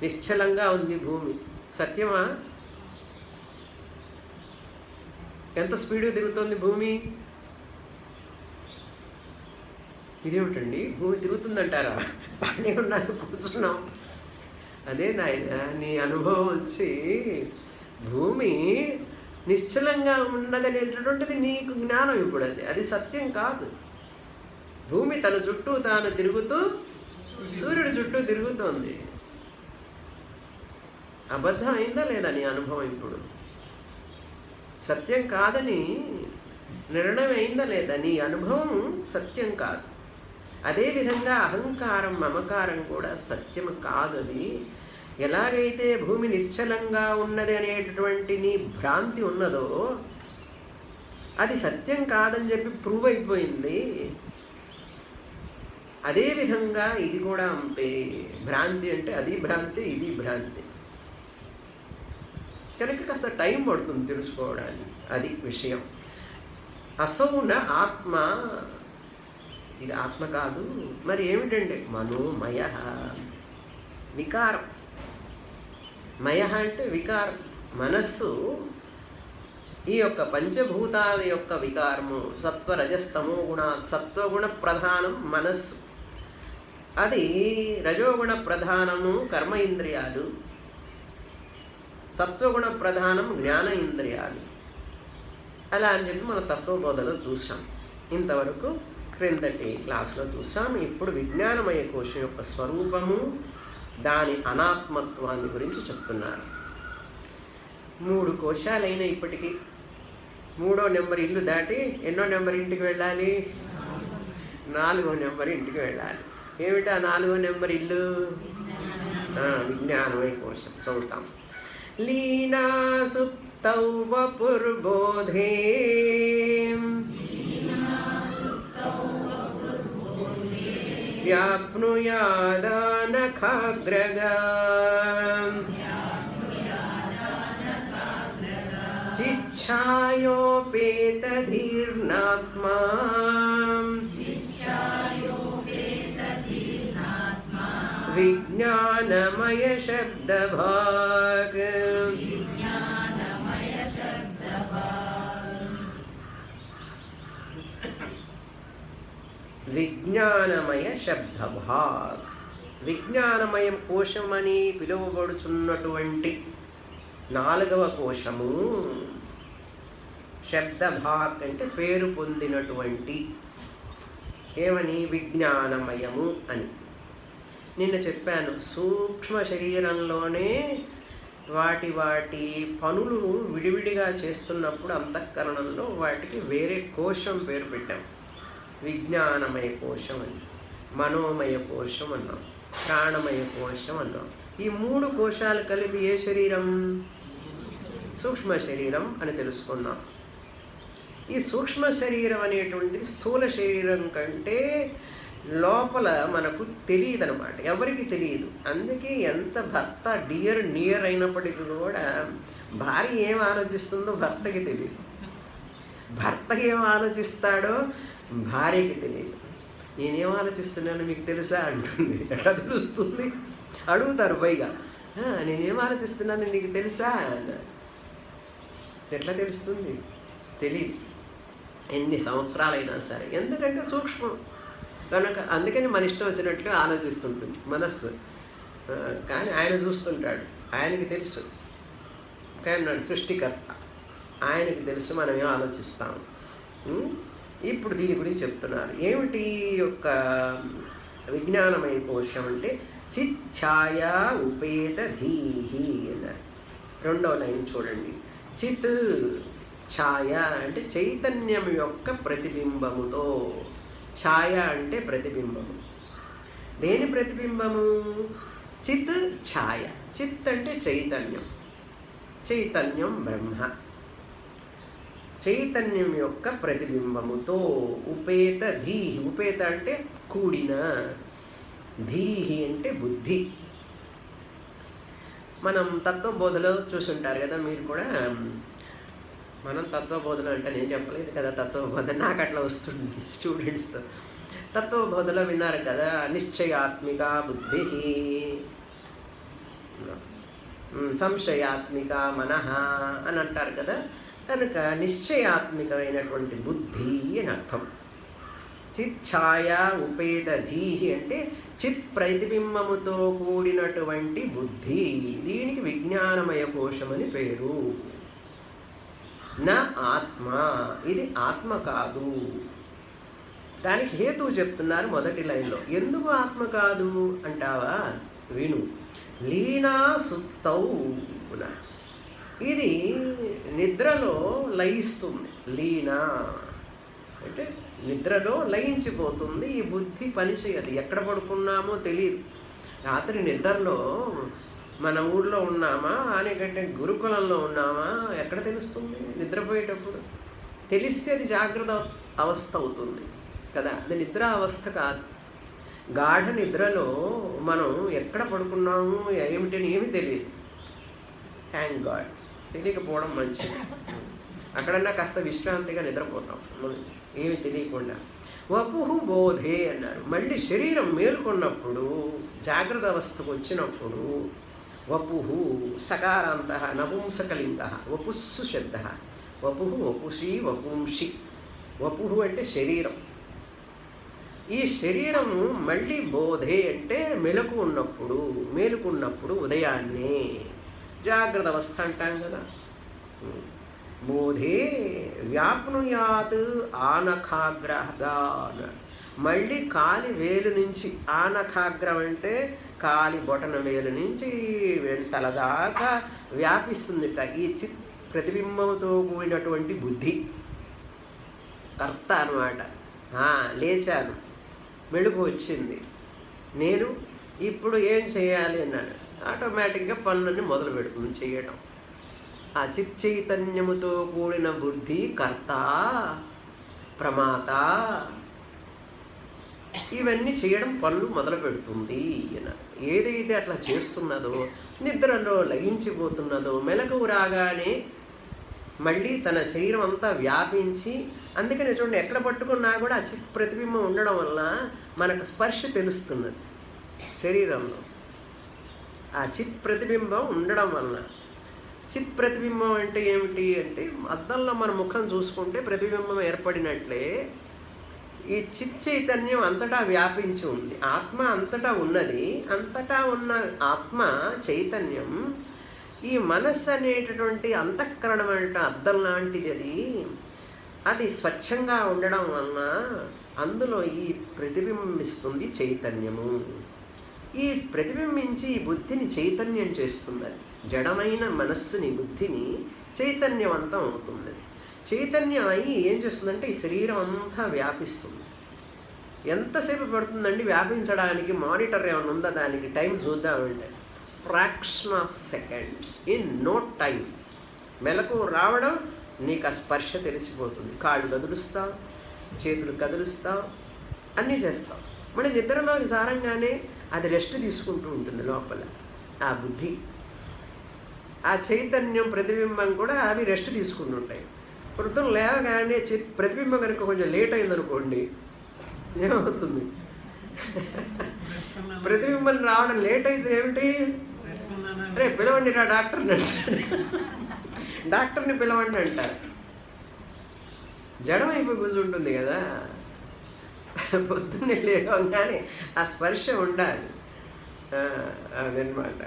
నిశ్చలంగా ఉంది భూమి. సత్యమా? ఎంత స్పీడ్గా తిరుగుతుంది భూమి? ఇదేమిటండి భూమి తిరుగుతుందంటారా? పని ఉన్నాను కూర్చున్నాం. అదే నాయన నీ అనుభవం వచ్చి భూమి నిశ్చలంగా ఉన్నదనేటటువంటిది నీకు జ్ఞానం. ఇప్పుడు అది సత్యం కాదు. భూమి తన చుట్టూ తాను తిరుగుతూ సూర్యుడి చుట్టూ తిరుగుతోంది. అబద్ధం అయిందా లేదా నీ అనుభవం? ఇప్పుడు సత్యం కాదని నిర్ణయం అయిందా లేదా? నీ అనుభవం సత్యం కాదు. అదేవిధంగా అహంకారం మమకారం కూడా సత్యం కాదని. ఎలాగైతే భూమి నిశ్చలంగా ఉన్నది అనేటటువంటి నీ భ్రాంతి ఉన్నదో అది సత్యం కాదని చెప్పి ప్రూవ్ అయిపోయింది. అదేవిధంగా ఇది కూడా అంతే. భ్రాంతి అంటే అది భ్రాంతి, ఇది భ్రాంతి. కనుక కాస్త టైం పడుతుంది తెలుసుకోవడానికి. అది విషయం. అసౌన ఆత్మ, ఇది ఆత్మ కాదు. మరి ఏమిటండి? మనోమయ, వికారం. మయ అంటే వికారం, మనస్సు. ఈ యొక్క పంచభూతాల యొక్క వికారము సత్వరజస్తమో గుణ. సత్వగుణ ప్రధానం మనస్సు, అది రజోగుణ ప్రధానము కర్మ ఇంద్రియాలు, సత్వగుణ ప్రధానం జ్ఞాన ఇంద్రియాలు. అలా అని చెప్పి మన తత్వబోధలో చూసాం. ఇంతవరకు క్రిందటి క్లాసులో చూసాం. ఇప్పుడు విజ్ఞానమయ కోశం యొక్క స్వరూపము, దాని అనాత్మత్వాన్ని గురించి చెప్తున్నారు. 3 కోశాలైన ఇప్పటికీ 3వ నెంబర్ ఇల్లు దాటి ఎన్నో నెంబర్ ఇంటికి వెళ్ళాలి? 4వ నెంబర్ ఇంటికి వెళ్ళాలి. ఏమిటా 4వ నెంబర్ ఇల్లు? విజ్ఞానమయ కోశం. చదువుతాం. లీనా సుప్తౌ వపుర్బోధే వ్యాప్నుయాదానఖాగ్రగా చిచ్ఛాయోపేతధీర్నాత్మా విజ్ఞానమయ శబ్దభాగ్. విజ్ఞానమయ శబ్దభాగ్. విజ్ఞానమయ కోశమని పిలువబడుచున్నటువంటి 4వ కోశము శబ్దభాగ్ అంటే పేరు పొందినటువంటి. ఏమని? విజ్ఞానమయము అని. నిన్న చెప్పాను, సూక్ష్మ శరీరంలోనే వాటి పనులు విడివిడిగా చేస్తున్నప్పుడు అంతఃకరణంలో వాటికి వేరే కోశం పేరు పెట్టాం. విజ్ఞానమయ కోశం అని, మనోమయ కోశం అన్నాం, ప్రాణమయ కోశం అన్నాం. ఈ 3 కోశాలు కలిపి ఏ శరీరం? సూక్ష్మ శరీరం అని తెలుసుకున్నాం. ఈ సూక్ష్మ శరీరం అనేటువంటి స్థూల శరీరం కంటే లోపల మనకు తెలియదు అనమాట, ఎవరికి తెలియదు. అందుకే ఎంత భర్త నియర్ అయినప్పటికీ కూడా భార్య ఏం ఆలోచిస్తుందో భర్తకి తెలియదు, భర్త ఏం ఆలోచిస్తాడో భార్యకి తెలియదు. నేనేం ఆలోచిస్తున్నాను మీకు తెలుసా అంటుంది. ఎట్లా తెలుస్తుంది? అడుగుతారు పైగా, నేనేం ఆలోచిస్తున్నాను నీకు తెలుసా? ఎట్లా తెలుస్తుంది? తెలియదు, ఎన్ని సంవత్సరాలైనా సరే. ఎందుకంటే సూక్ష్మం కనుక. అందుకని మన ఇష్టం వచ్చినట్లు ఆలోచిస్తుంటుంది మనస్సు. కానీ ఆయన చూస్తుంటాడు, ఆయనకి తెలుసు. కానీ సృష్టికర్త, ఆయనకి తెలుసు మనం ఏం ఆలోచిస్తాము. ఇప్పుడు దీని గురించి చెప్తున్నారు. ఏమిటి యొక్క విజ్ఞానమయ కోశం అంటే చిత్ ఛాయ ఉపేత ధీహి అన్నారు. రెండవ లైన్ చూడండి. చిత్ ఛాయ అంటే చైతన్యం యొక్క ప్రతిబింబముతో. ఛాయ అంటే ప్రతిబింబము. దేని ప్రతిబింబము? చిత్ ఛాయ. చిత్ అంటే చైతన్యం. చైతన్యం బ్రహ్మ. చైతన్యం యొక్క ప్రతిబింబముతో ఉపేత ధీహి. ఉపేత అంటే కూడిన, ధీహి అంటే బుద్ధి. మనం తత్వబోధలో చూసుంటారు కదా మీరు కూడా. మనం తత్వబోధన అంటే నేను చెప్పలేదు కదా తత్వబోధ, నాకు అట్లా వస్తుంది స్టూడెంట్స్తో. తత్వబోధలో విన్నారు కదా, నిశ్చయాత్మిక బుద్ధి, సంశయాత్మిక మనః అని అంటారు కదా. కనుక నిశ్చయాత్మికమైనటువంటి బుద్ధి అని అర్థం. చిత్ ఛాయ ఉపేత ధీహి అంటే చిత్ ప్రతిబింబముతో కూడినటువంటి బుద్ధి. దీనికి విజ్ఞానమయ కోశమని పేరు. నా ఆత్మ, ఇది ఆత్మ కాదు. దానికి హేతువు చెప్తున్నారు మొదటి లైన్లో. ఎందుకు ఆత్మ కాదు అంటావా? విను. లీనా సుప్తౌ, ఇది నిద్రలో లయిస్తుంది. లీనా అంటే నిద్రలో లయించిపోతుంది. ఈ బుద్ధి పనిచేయదు. ఎక్కడ పడుకున్నామో తెలియదు. రాత్రి నిద్రలో మన ఊళ్ళో ఉన్నామా అనేకంటే గురుకులంలో ఉన్నామా ఎక్కడ తెలుస్తుంది? నిద్రపోయేటప్పుడు తెలిస్తే అది జాగ్రత్త అవస్థ అవుతుంది కదా, అది నిద్ర అవస్థ కాదు. గాఢ నిద్రలో మనం ఎక్కడ పడుకున్నాము ఏమిటని ఏమీ తెలియదు. Thank God. తెలియకపోవడం మంచిది. అక్కడన్నా కాస్త విశ్రాంతిగా నిద్రపోతాం ఏమి తెలియకుండా. వపుహు బోధే అన్నారు. మళ్ళీ శరీరం మేలుకున్నప్పుడు, జాగ్రత్త అవస్థకు వచ్చినప్పుడు వపుహు సకారాంత నపుంసకలింగ, వపుస్సు శబ్ద. వపుహు వపుషి వపుంషి. వపుహు అంటే శరీరం. ఈ శరీరము మళ్ళీ బోధే అంటే మేలుకున్నప్పుడు ఉదయాన్నే జాగ్రత్త అవస్థ అంటాం కదా. బోధే వ్యాప్నుయాత్ ఆనఖాగ్రగాన్. మళ్ళీ కాలి వేలు నుంచి, ఆనఖాగ్రం అంటే కాలి బొటన వేలు నుంచి తలదాకా వ్యాపిస్తుందిట ఈ చిత్ ప్రతిబింబంతో కూడినటువంటి బుద్ధి. కర్త అన్నమాట. లేచాను, మెళుకు వచ్చింది, నేను ఇప్పుడు ఏం చేయాలి అన్నాడు. ఆటోమేటిక్గా పనులన్నీ మొదలు పెడుతుంది చేయడం. ఆ చిత్ చైతన్యముతో కూడిన బుద్ధి కర్త, ప్రమాత, ఇవన్నీ చేయడం పనులు మొదలు పెడుతుంది. ఏదైతే అట్లా చేస్తున్నదో, నిద్రలో లయించిపోతున్నదో, మెలకువ రాగానే మళ్ళీ తన శరీరం అంతా వ్యాపించి, అందుకనే చూడండి ఎక్కడ పట్టుకున్నా కూడా ఆ చిత్ ప్రతిబింబం ఉండడం వల్ల మనకు స్పర్శ తెలుస్తున్నది శరీరంలో. ఆ చిత్ ప్రతిబింబం ఉండడం వల్ల. చిత్ ప్రతిబింబం అంటే ఏమిటి అంటే, అద్దంలో మన ముఖం చూసుకుంటే ప్రతిబింబం ఏర్పడినట్లే ఈ చిత్ చైతన్యం అంతటా వ్యాపించి ఉంది. ఆత్మ అంతటా ఉన్నది. అంతటా ఉన్న ఆత్మ చైతన్యం ఈ మనస్సు అనేటటువంటి అంతఃకరణం అంటే అద్దం లాంటిది. అది స్వచ్ఛంగా ఉండడం వలన అందులో ఈ ప్రతిబింబిస్తుంది చైతన్యము. ఈ ప్రతిబింబించి ఈ బుద్ధిని చైతన్యం చేస్తుంది. జడమైన మనస్సుని, బుద్ధిని చైతన్యవంతం అవుతుంది. చైతన్యం అయ్యి ఏం చేస్తుందంటే ఈ శరీరం అంతా వ్యాపిస్తుంది. ఎంతసేపు పడుతుందండి వ్యాపించడానికి? మానిటర్ ఏమైనా ఉందా దానికి? టైం చూద్దామంటే fraction of seconds, in no time. మెలకు రావడం, నీకు ఆ స్పర్శ తెలిసిపోతుంది. కాళ్ళు కదులుస్తావు, చేతులు కదులుస్తావు, అన్నీ చేస్తావు. మళ్ళీ నిద్రలోకి సారంగానే అది రెస్ట్ తీసుకుంటూ ఉంటుంది లోపల. ఆ బుద్ధి, ఆ చైతన్యం, ప్రతిబింబం కూడా అవి రెస్ట్ తీసుకుంటుంటాయి. వృద్ధం లేవగానే ప్రతిబింబం కనుక కొంచెం లేట్ అయిందనుకోండి, ఏమవుతుంది? ప్రతిబింబం రావడం లేట్ అయితే ఏమిటి? రే పిలవండి రా డాక్టర్ని అంటారు. డాక్టర్ని పిలవండి అంటారు. జడమైపోయి కూర్చుంటుంది కదా. పొద్దున్నే లేవగానే ఆ స్పర్శ ఉండాలి. అదనమాట.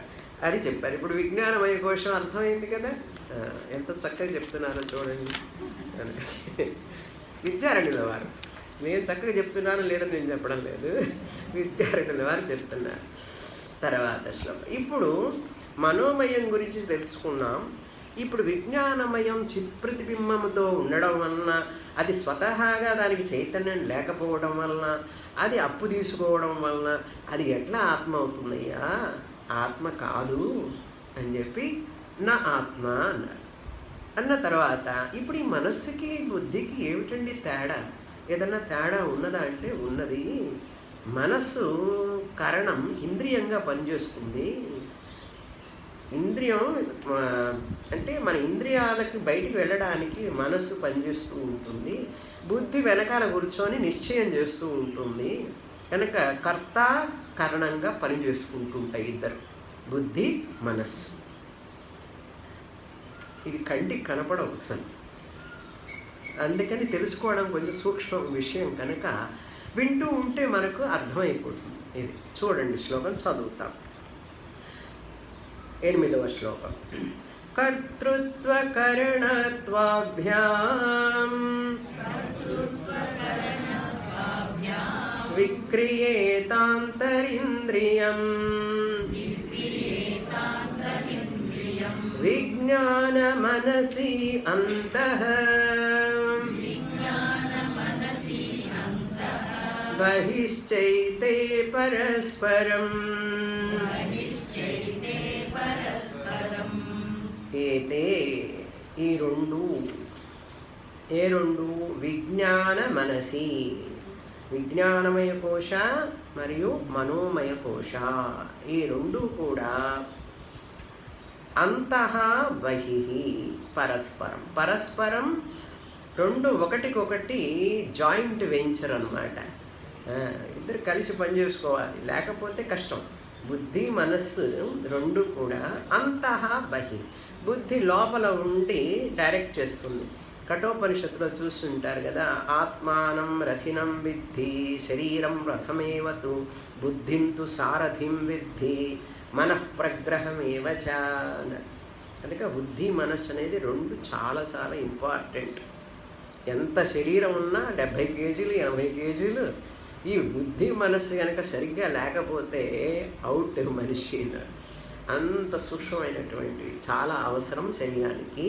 అది చెప్పారు. ఇప్పుడు విజ్ఞానమయ కోశం అర్థమైంది కదా. ఎంత చక్కగా చెప్తున్నారో చూడండి. విద్యారణ్యుల వారు. నేను చక్కగా చెప్తున్నాను లేదని నేను చెప్పడం లేదు, విద్యారణ్యుల వారు చెప్తున్నారు. తర్వాత శ్లోకం. ఇప్పుడు మనోమయం గురించి తెలుసుకున్నాం. ఇప్పుడు విజ్ఞానమయం చిత్ప్రతిబింబముతో ఉండడం వలన, అది స్వతహాగా దానికి చైతన్యం లేకపోవడం వలన, అది అప్పు తీసుకోవడం వలన అది ఎట్లా ఆత్మ అవుతుందయ్యా? ఆత్మ కాదు అని చెప్పి నా ఆత్మ అన్నారు. అన్న తర్వాత ఇప్పుడు ఈ మనస్సుకి బుద్ధికి ఏమిటండి తేడా? ఏదన్నా తేడా ఉన్నదా అంటే ఉన్నది. మనస్సు కారణం ఇంద్రియంగా పనిచేస్తుంది. ఇంద్రియం అంటే మన ఇంద్రియాలకి బయటికి వెళ్ళడానికి మనస్సు పనిచేస్తూ ఉంటుంది. బుద్ధి వెనకాల కూర్చొని నిశ్చయం చేస్తూ ఉంటుంది. కనుక కర్త కారణంగా పనిచేసుకుంటుంటాయి ఇద్దరు, బుద్ధి మనస్సు. ఇది కంటికి కనపడవు అసలు, అందుకని తెలుసుకోవడం కొంచెం సూక్ష్మ విషయం కనుక వింటూ ఉంటే మనకు అర్థమైపోతుంది. ఇది చూడండి, శ్లోకం చదువుతాం. 8వ శ్లోకం. కర్తృత్వకరణత్వాభ్యాం విక్రియేతాంతరింద్రియం విజ్ఞానమనసి అంతః బహిశ్చైతే పరస్పరం. ఏతే ఈ రెండు, ఏ రెండు? విజ్ఞాన మనసి, విజ్ఞానమయ కోశ మరియు మనోమయ కోశ, ఈ రెండు కూడా అంతః బహిః పరస్పరం. పరస్పరం రెండు ఒకటికొకటి జాయింట్ వెంచర్ అన్నమాట. ఇద్దరు కలిసి పనిచేసుకోవాలి, లేకపోతే కష్టం. బుద్ధి మనస్సు రెండు కూడా అంతః బహిః. బుద్ధి లోపల ఉండి డైరెక్ట్ చేస్తుంది. కఠోపనిషత్తులో చూస్తుంటారు కదా, ఆత్మానం రథినం విద్ధి శరీరం రథమేవతు బుద్ధిం తు సారథిం విద్ధి మనఃప్రగ్రహమేవ చ. కనుక బుద్ధి మనస్సు అనేది రెండు చాలా చాలా ఇంపార్టెంట్. ఎంత శరీరం ఉన్నా 70 కేజీలు 80 కేజీలు, ఈ బుద్ధి మనస్సు కనుక సరిగ్గా లేకపోతే అవుట్ మనిషి. అంత సూక్ష్మమైనటువంటివి చాలా అవసరం శరీరానికి.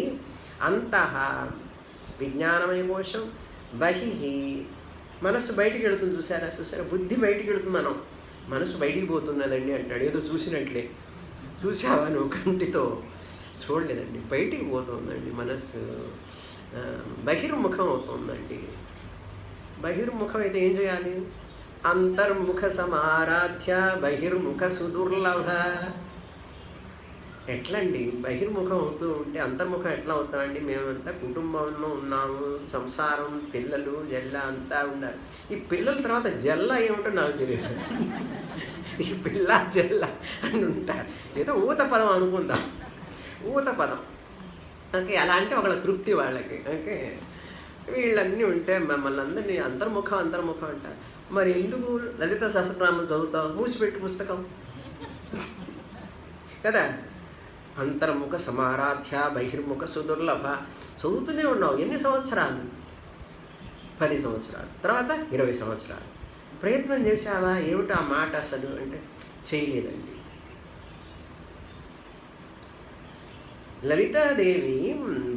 అంతః విజ్ఞానమయ కోశం, బహిః మనస్సు బయటికి వెళుతుంది. చూసారా బుద్ధి బయటికి వెళుతుంది, మనసు బయటికి పోతున్నదండి అంటాడు. ఏదో చూసినట్లే. చూసావా నువ్వు? కంటితో చూడలేదండి, బయటికి పోతుందండి మనస్సు, బహిర్ముఖం అవుతుందండి. బహిర్ముఖం అయితే ఏం చేయాలి? అంతర్ముఖ సమారాధ్య బహిర్ముఖ సుదుర్లభ. ఎట్లండి బహిర్ముఖం అవుతూ ఉంటే అంతర్ముఖం ఎట్లా అవుతామండి? మేమంతా కుటుంబంలో ఉన్నాము, సంసారం, పిల్లలు, జల్ల అంతా ఉన్నారు. ఈ పిల్లల తర్వాత జల్ల ఏమిటో నాకు తెలియదు. ఈ పిల్ల జల్ల అని ఉంటారు. ఏదో ఊత పదం అనుకుందాం, ఊత పదం. ఓకే, అలా అంటే ఒకళ్ళ తృప్తి వాళ్ళకి. ఓకే, వీళ్ళన్నీ ఉంటే మమ్మల్ని అందరినీ అంతర్ముఖం అంటారు. మరి ఎందుకు లలిత సహస్రనామం చదువుతావు? మూసిపెట్టి పుస్తకం కదా. అంతర్ముఖ సమారాధ్య బహిర్ముఖ సుదుర్లభ చదువుతూనే ఉన్నావు. ఎన్ని సంవత్సరాలు? 10 సంవత్సరాలు, తర్వాత 20 సంవత్సరాలు. ప్రయత్నం చేసావా? ఏమిటా మాట అసలు అంటే చేయలేదండి. లలితాదేవి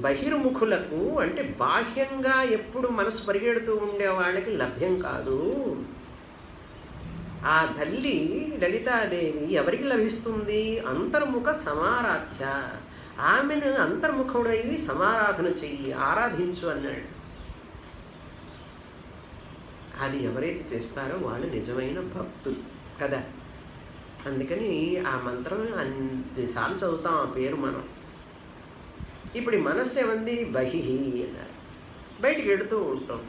బహిర్ముఖులకు అంటే బాహ్యంగా ఎప్పుడు మనసు పరిగెడుతూ ఉండే వాళ్ళకి లభ్యం కాదు. ఆ తల్లి లలితాదేవి ఎవరికి లభిస్తుంది? అంతర్ముఖ సమారాధ్య. ఆమెను అంతర్ముఖుడైవి సమారాధన చెయ్యి, ఆరాధించు అన్నాడు. అది ఎవరైతే చేస్తారో వాళ్ళు నిజమైన భక్తులు కదా. అందుకని ఆ మంత్రం అన్నిసార్లు చదువుతాం, ఆ పేరు మనం. ఇప్పుడు ఈ మనస్సు ఏమంది? బహిః అన్నారు, బయటికి వెళుతూ ఉంటాం.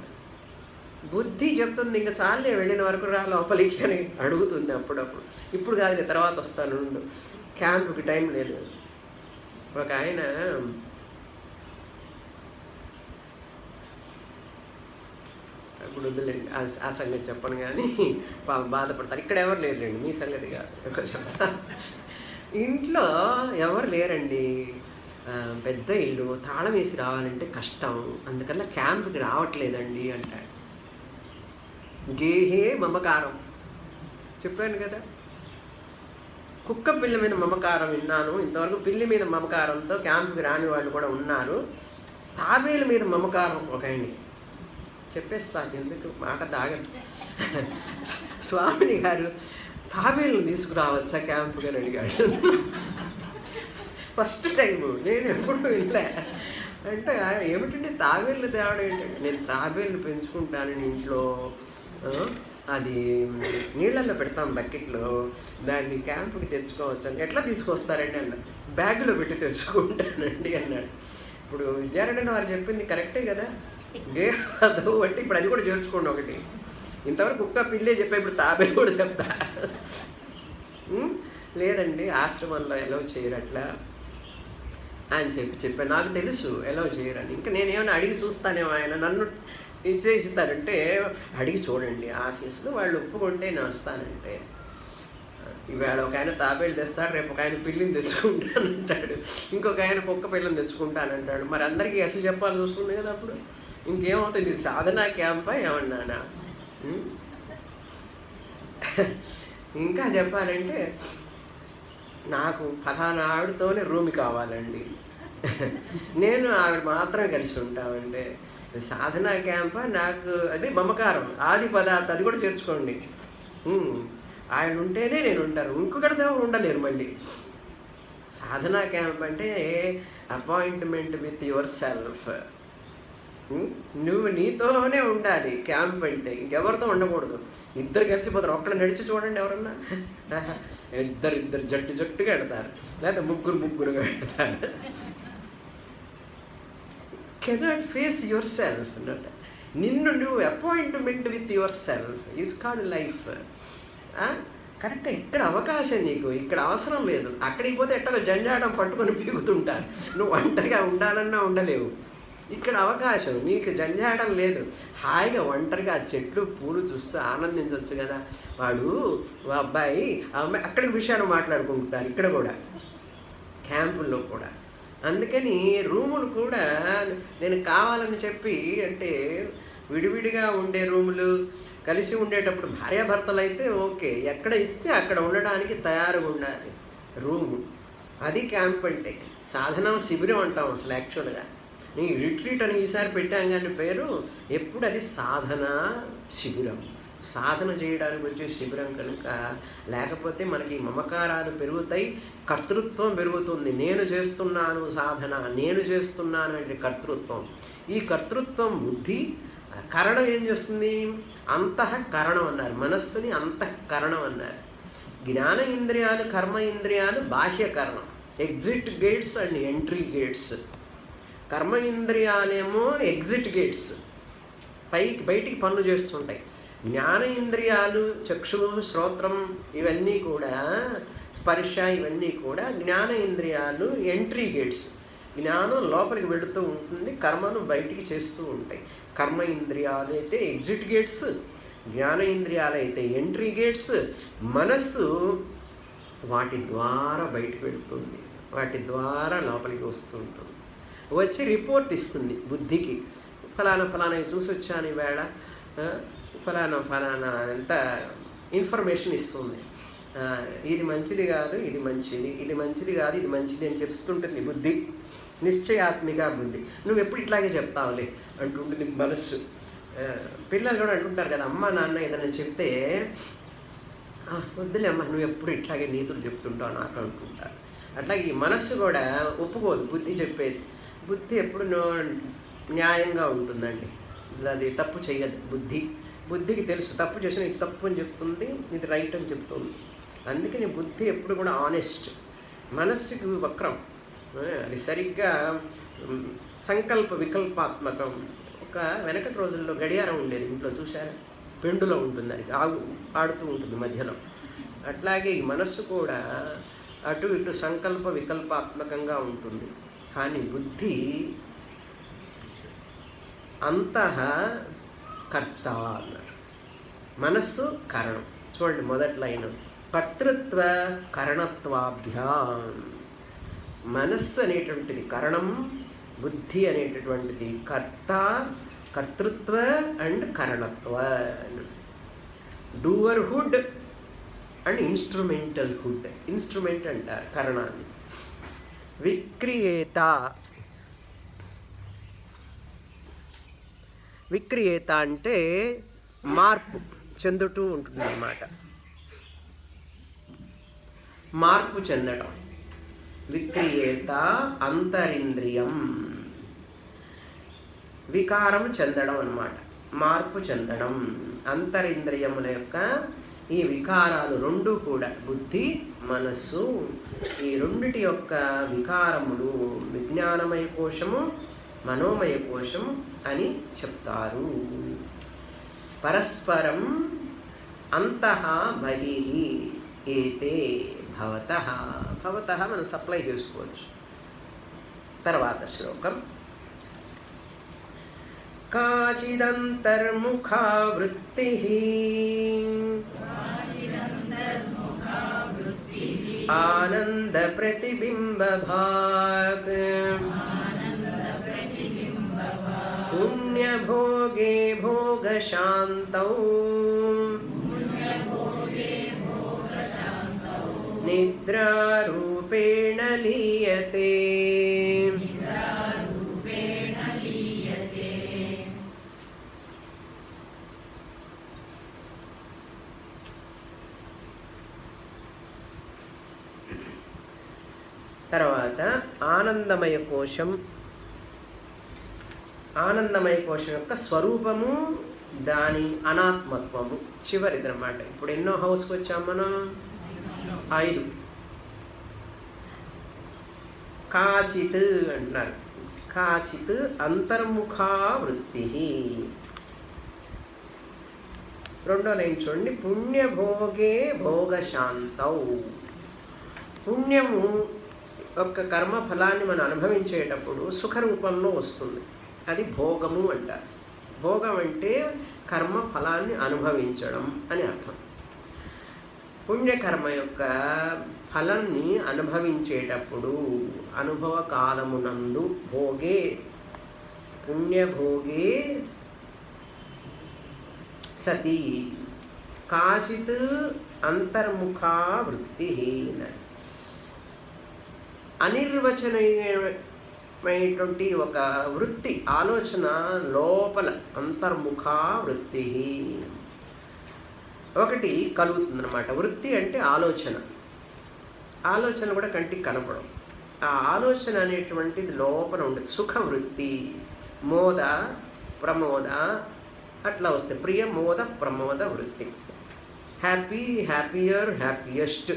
బుద్ధి చెప్తుంది ఇంకా చాలే, వెళ్ళిన వరకు రా లోపలికి అని అడుగుతుంది అప్పుడప్పుడు. ఇప్పుడు కాదు, తర్వాత వస్తాను, క్యాంపుకి టైం లేదు. ఒక ఆయన ఇప్పుడు వద్దులేండి, ఆ సంగతి చెప్పను, కానీ బాధపడతారు. ఇక్కడ ఎవరు లేరులేండి, మీ సంగతి కాదు చెప్తా. ఇంట్లో ఎవరు లేరండి. పెద్ద ఇల్లు తాళం వేసి రావాలంటే కష్టం, అందుకల్లా క్యాంప్కి రావట్లేదండి అంటాడు. గేహే మమకారం చెప్పాను కదా. కుక్క పిల్ల మీద మమకారం విన్నాను, ఇంతవరకు పిల్లి మీద మమకారంతో క్యాంప్కి రాని వాళ్ళు కూడా ఉన్నారు. తాబేలు మీద మమకారం ఒక ఆయన్ని చెప్పేస్తాను, ఎందుకు మాట దాగదు. స్వామిని గారు తాబేలు తీసుకురావచ్చా క్యాంపుకి అని అడిగాడు. ఫస్ట్ టైము, నేను ఎప్పుడు వెళ్ళా. అంటే ఏమిటంటే తాబేళ్ళు తేవడం ఏంటంటే, నేను తాబేళ్ళు పెంచుకుంటానని ఇంట్లో, అది నీళ్ళల్లో పెడతాం బకెట్లో, దాన్ని క్యాంపుకి తెచ్చుకోవచ్చు అని. ఎట్లా తీసుకొస్తారండి అన్న, బ్యాగులో పెట్టి తెచ్చుకుంటానండి అన్నాడు. ఇప్పుడు విద్యారణ్య వారు చెప్పింది కరెక్టే కదా, అదో అంటే ఇప్పుడు అది కూడా చేర్చుకోండి ఒకటి. ఇంతవరకు కుక్క పిల్లే చెప్పా, ఇప్పుడు తాబేలు కూడా చెప్తా. లేదండి ఆశ్రమంలో ఎలా చేయరు అట్లా అని చెప్పాను. నాకు తెలుసు ఎలా చేయరని. ఇంకా నేనేమైనా అడిగి చూస్తానేమో, ఆయన నన్ను ఇచ్చేస్తారంటే అడిగి చూడండి ఆఫీసులో, వాళ్ళు ఒప్పుకుంటే నేను వస్తానంటే. ఈవేళ ఒక ఆయన తాబేలు తెస్తాడు, రేపు ఒక ఆయన పిల్లిని తెచ్చుకుంటానంటాడు, ఇంకొక ఆయన కుక్క పిల్లని తెచ్చుకుంటానంటాడు. మరి అందరికీ అసలు చెప్పాల్సి వస్తుంది కదా. అప్పుడు ఇంకేమవుతుంది, ఇది సాధనా క్యాంపా ఏమన్నానా? ఇంకా చెప్పాలంటే నాకు ఫలానా ఆవిడతోనే రూమ్ కావాలండి, నేను ఆవిడ మాత్రం కలిసి ఉంటామంటే సాధనా క్యాంపా? నాకు అది మమకారం, ఆది పదార్థం అది కూడా చేర్చుకోండి. ఆయన ఉంటేనే నేను ఉంటాను, ఇంకొకరితో ఉండలేరు. మళ్ళీ సాధనా క్యాంప్ అంటే అపాయింట్మెంట్ విత్ యువర్ సెల్ఫ్. నువ్వు నీతోనే ఉండాలి క్యాంప్ అంటే, ఇంకెవరితో ఉండకూడదు. ఇద్దరు కలిసిపోతారు. ఒక్కడు నడిచి చూడండి ఎవరన్నా, ఇద్దరు జట్టుగా పెడతారు, లేదా ముగ్గురుగా పెడతారు. Cannot face your self. నిన్ను నువ్వు appointment with your self is called life. Correct. ఇక్కడ అవకాశం నీకు, ఇక్కడ అవసరం లేదు. అక్కడికి పోతే ఎట్టగా జంజాటం పట్టుకొని పీగుతుంటారు, నువ్వు ఒంటరిగా ఉండాలన్నా ఉండలేవు. ఇక్కడ అవకాశం, నీకు జంజాటం లేదు. హాయిగా ఒంటరిగా చెట్లు పూలు చూస్తూ ఆనందించవచ్చు కదా. వాడు అబ్బాయి అమ్మాయి అక్కడికి విషయాలు మాట్లాడుకుంటారు, ఇక్కడ కూడా క్యాంపుల్లో కూడా. అందుకని రూములు కూడా నేను కావాలని చెప్పి, అంటే విడివిడిగా ఉండే రూములు, కలిసి ఉండేటప్పుడు భార్యాభర్తలు అయితే ఓకే, ఎక్కడ ఇస్తే అక్కడ ఉండడానికి తయారుగా ఉండాలి రూము. అది క్యాంప్ అంటే. సాధన శిబిరం అంటాం అసలు యాక్చువల్గా. నీ రిట్రీట్ అని ఈసారి పెట్టాం కానీ పేరు, ఎప్పుడు అది సాధన శిబిరం, సాధన చేయడానికి వచ్చే శిబిరం కనుక. లేకపోతే మనకి మమకారాలు పెరుగుతాయి, కర్తృత్వం పెరుగుతుంది. నేను చేస్తున్నాను సాధన, నేను చేస్తున్నాను అంటే కర్తృత్వం. ఈ కర్తృత్వం బుద్ధి. కరణం ఏం చేస్తుంది? అంతఃకరణం అన్నారు, మనస్సుని అంతఃకరణం అన్నారు. జ్ఞాన ఇంద్రియాలు, కర్మ ఇంద్రియాలు బాహ్యకరణం, exit gates and entry gates. కర్మ ఇంద్రియాలేమో ఎగ్జిట్ గేట్స్, బయటికి పనులు చేస్తుంటాయి. జ్ఞాన ఇంద్రియాలు, చక్షువు, శ్రోత్రం, ఇవన్నీ కూడా, స్పర్శ, ఇవన్నీ కూడా జ్ఞాన ఇంద్రియాలు ఎంట్రీ గేట్స్. జ్ఞానం లోపలికి వెళుతూ ఉంటుంది, కర్మను బయటికి చేస్తూ ఉంటాయి. కర్మ ఇంద్రియాలు అయితే ఎగ్జిట్ గేట్స్, జ్ఞాన ఇంద్రియాలు అయితే ఎంట్రీ గేట్స్. మనస్సు వాటి ద్వారా బయటికి వెళుతుంది, వాటి ద్వారా లోపలికి వస్తుంటుంది, వచ్చి రిపోర్ట్ ఇస్తుంది బుద్ధికి. ఫలానా చూసి వచ్చాను ఈవేళ, ఫలానా ఎంత ఇన్ఫర్మేషన్ ఇస్తుంది. ఇది మంచిది కాదు, ఇది మంచిది, ఇది మంచిది కాదు, ఇది మంచిది అని చెప్తుంటుంది బుద్ధి. నిశ్చయాత్మిక బుద్ధి. నువ్వు ఎప్పుడు ఇట్లాగే చెప్తావులే అంటుంటుంది మనస్సు. పిల్లలు కూడా అంటుంటారు కదా, అమ్మ నాన్న ఏదైనా చెప్తే వద్దులే అమ్మ, నువ్వు ఎప్పుడు ఇట్లాగే నీతులు చెప్తుంటావు నాకు అనుకుంటారు. అట్లాగే ఈ మనస్సు కూడా ఒప్పుకోదు బుద్ధి చెప్పేది. బుద్ధి ఎప్పుడు న్యాయంగా ఉంటుందండి, అది తప్పు చేయదు బుద్ధి. బుద్ధికి తెలుసు తప్పు చేసిన ఇది తప్పు అని చెప్తుంది, ఇది రైట్ అని చెప్తుంది. అందుకని బుద్ధి ఎప్పుడు కూడా ఆనెస్ట్. మనస్సుకి వక్రం, అది సరిగ్గా సంకల్ప వికల్పాత్మకం. ఒక వెనకటి రోజుల్లో గడియారం ఉండేది ఇంట్లో, చూసారా? పెండులో ఉంటుంది, అది ఆడుతూ ఉంటుంది మధ్యలో. అట్లాగే ఈ మనస్సు కూడా అటు ఇటు సంకల్ప వికల్పాత్మకంగా ఉంటుంది. కానీ బుద్ధి అంతః కర్త అన్నారు. మనస్సు కరణం. చూడండి మొదటి లైన్, కర్తృత్వ కరణత్వాభ్యాం. మనస్సు అనేటువంటిది కరణం, బుద్ధి అనేటటువంటిది కర్త, కర్తృత్వ అండ్ కరణత్వ. డూవర్హుడ్ అండ్ ఇన్స్ట్రుమెంటల్హుడ్. ఇన్స్ట్రుమెంట్ అంటారు కరణాన్ని. విక్రియేత. విక్రియేత అంటే మార్పు చెందుతూ ఉంటుంది అన్నమాట. మార్పు చెందడం. విక్రియేత అంతరింద్రియం. వికారం చెందడం అన్నమాట. మార్పు చెందడం. అంతరింద్రియముల యొక్క ఈ వికారాలు రెండు కూడా, బుద్ధి మనస్సు, ఈ రెండిటి యొక్క వికారములు విజ్ఞానమయ కోశము, మనోమయ కోశం అని చెప్తారు. పరస్పరం అంతః బహిః ఏతే భవతః. భవతః మనం సప్లై చేసుకోవచ్చు. తర్వాత శ్లోకం. కాచిదంతర్ముఖా వృత్తిః ఆనంద ప్రతిబింబభాగ్ పుణ్యభోగే భోగశాంతౌ నిద్రారూపేణ లీయతే. తర్వాత ఆనందమయ కోశం. ఆనందమయ కోశం యొక్క స్వరూపము, దాని అనాత్మత్వము చివరిది అన్నమాట. ఇప్పుడు ఎన్నో హౌస్కి వచ్చాం మనం? 5. కాచిత్ అంటున్నారు. కాచిత్ అంతర్ముఖా వృత్తి. రెండో లైన్ చూడండి. పుణ్యభోగే భోగశాంతౌ. పుణ్యము యొక్క కర్మ ఫలాన్ని మనం అనుభవించేటప్పుడు సుఖ రూపంలో వస్తుంది. అది భోగము అంటారు. భోగం అంటే కర్మ ఫలాన్ని అనుభవించడం అని అర్థం. పుణ్యకర్మ యొక్క ఫలాన్ని అనుభవించేటప్పుడు అనుభవ కాలమునందు భోగే, పుణ్యభోగే సతి కాచిత్ అంతర్ముఖా వృత్తి. అనిర్వచనీయమైనటువంటి ఒక వృత్తి, ఆలోచన లోపల అంతర్ముఖా వృత్తి ఒకటి కలుగుతుందన్నమాట. వృత్తి అంటే ఆలోచన. ఆలోచన కూడా కంటికి కనపడం. ఆ ఆలోచన అనేటువంటిది లోపల ఉండదు. సుఖ వృత్తి, మోద ప్రమోద అట్లా వస్తాయి. ప్రియ మోద ప్రమోద వృత్తి. Happy, happier, happiest.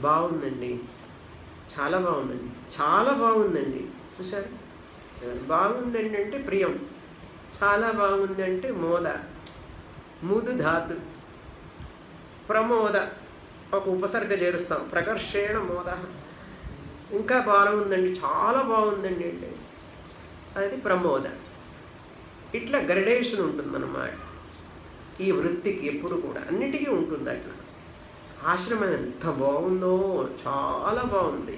బాగుందండి, చాలా బాగుందండి, చాలా బాగుందండి. చూసారు? బాగుందండి అంటే ప్రియం, చాలా బాగుంది అంటే మోద, ముదు ధాతు. ప్రమోద ఒక ఉపసర్గ చేరుస్తాం. ప్రకర్షేణ మోద. ఇంకా బాగుందండి, చాలా బాగుందండి అంటే అది ప్రమోద. ఇట్లా గ్రడేషన్ ఉంటుందన్నమాట ఈ వృత్తికి. ఎప్పుడు కూడా అన్నిటికీ ఉంటుంది అట్లా. ఆశ్రమం ఎంత బాగుందో, చాలా బాగుంది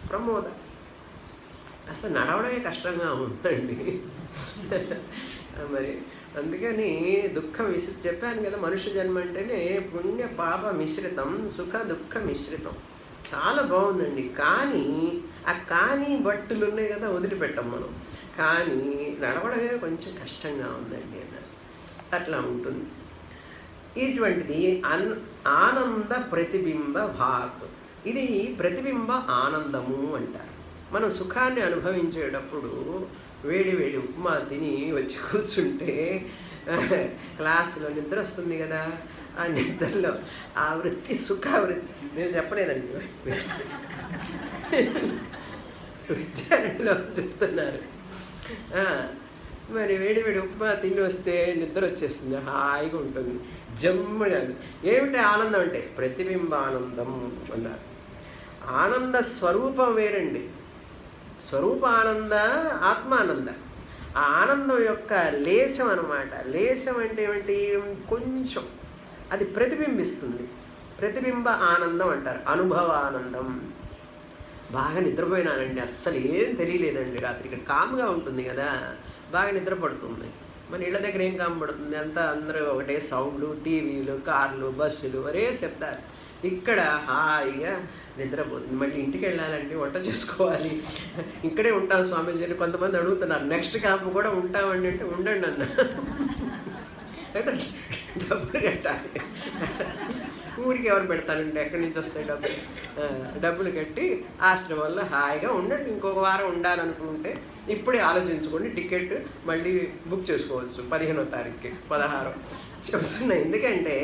ప్రమోద. అసలు నడవడమే కష్టంగా ఉందండి. మరి అందుకని దుఃఖం చెప్పాను కదా, మనుష్య జన్మ అంటేనే పుణ్య పాప మిశ్రితం, సుఖ దుఃఖ మిశ్రితం. చాలా బాగుందండి, కానీ ఆ కానీ బట్టులు ఉన్నాయి కదా, వదిలిపెట్టాం మనం. కానీ నడవడమే కొంచెం కష్టంగా ఉందండి అన్నారు. అట్లా ఉంటుంది. ఇటువంటిది ఆనంద ప్రతిబింబ భాగ్. ఇది ప్రతిబింబ ఆనందము అంటారు. మనం సుఖాన్ని అనుభవించేటప్పుడు వేడి వేడి ఉప్మా తిని వచ్చి కూర్చుంటే క్లాసులో నిద్ర వస్తుంది కదా, ఆ నిద్రలో ఆ వృత్తి సుఖ వృత్తి. నేను చెప్పలేదండి, విచారణలో చెప్తున్నారు. మరి వేడి వేడి ఉప్మా తిని వస్తే నిద్ర వచ్చేస్తుంది, హాయిగా ఉంటుంది, జమ్ముగా. ఏమిటి ఆనందం అంటే ప్రతిబింబానందం అన్నారు. ఆనంద స్వరూపం వేరండి. స్వరూప ఆనంద, ఆత్మానంద. ఆ ఆనందం యొక్క లేశం అన్నమాట. లేశం అంటే ఏమిటి? కొంచెం అది ప్రతిబింబిస్తుంది. ప్రతిబింబ ఆనందం అంటారు. అనుభవ ఆనందం. బాగా నిద్రపోయినానండి, అస్సలు ఏం తెలియలేదండి రాత్రి. ఇక్కడ కామ్గా ఉంటుంది కదా, బాగా నిద్ర పడుతుంది. మన ఇళ్ళ దగ్గర ఏం కామ్ పడుతుంది, అంతా అందరూ ఒకటే సౌండ్లు, టీవీలు, కార్లు, బస్సులు ఒరే చెప్తారు. ఇక్కడ హాయిగా నిద్రపోతుంది. మళ్ళీ ఇంటికి వెళ్ళాలంటే వంట చేసుకోవాలి, ఇక్కడే ఉంటాం స్వామీజీని కొంతమంది అడుగుతున్నారు, నెక్స్ట్ క్యాంప్ కూడా ఉంటామండి అంటే ఉండండి అన్న, అయితే డబ్బులు కట్టాలి. ఊరికి ఎవరు పెడతానండి, ఎక్కడి నుంచి వస్తాయి డబ్బులు? డబ్బులు కట్టి ఆశ్రమంలో హాయిగా ఉండండి. ఇంకొక వారం ఉండాలనుకుంటే ఇప్పుడే ఆలోచించుకోండి, టికెట్ మళ్ళీ బుక్ చేసుకోవచ్చు 15వ తారీఖుకి 16 చెప్తున్నా. ఎందుకంటే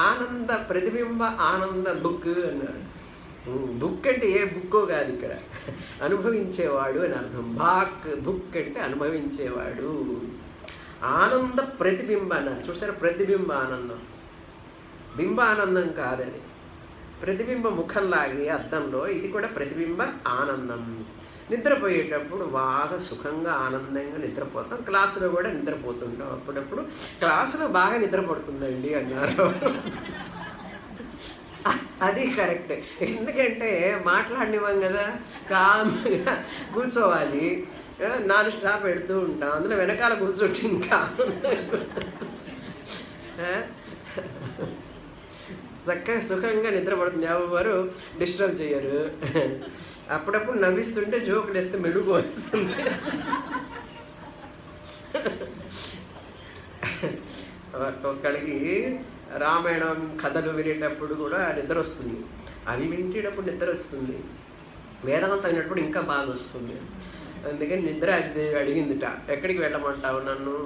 ఆనంద ప్రతిబింబ ఆనంద బుక్ అన్నారు. బుక్ అంటే ఏ బుక్కో కాదు, ఇక్కడ అనుభవించేవాడు అని అర్థం. బుక్ అంటే అనుభవించేవాడు. ఆనంద ప్రతిబింబ అన్నారు, చూసారా? ప్రతిబింబ ఆనందం, బింబ ఆనందం కాదని. ప్రతిబింబ ముఖంలాగే అద్దంలో ఇది కూడా ప్రతిబింబ ఆనందం. నిద్రపోయేటప్పుడు బాగా సుఖంగా ఆనందంగా నిద్రపోతాం. క్లాసులో కూడా నిద్రపోతుంటాం. అప్పుడప్పుడు క్లాసులో బాగా నిద్రపడుతుందండి అన్నారు. అది కరెక్ట్. ఎందుకంటే మాట్లాడినివ్వం కదా, కామ్గా కూర్చోవాలి. 4 స్టాప్ పెడుతూ ఉంటాం, అందులో వెనకాల కూర్చుంటే ఇంకా చక్కగా సుఖంగా నిద్రపడుతుంది, ఎవరు డిస్టర్బ్ చేయరు. అప్పుడప్పుడు నవ్విస్తుంటే జోకులు వేస్తే మెలుగు వస్తుంది. ఒక్కొక్కడికి రామాయణం కథలు వినేటప్పుడు కూడా నిద్ర వస్తుంది, అవి వింటేటప్పుడు నిద్ర వస్తుంది, వేదాంతం అయినప్పుడు ఇంకా బాగా వస్తుంది. అందుకని నిద్ర అడిగిందిట, ఎక్కడికి వెళ్ళమంటావు నన్ను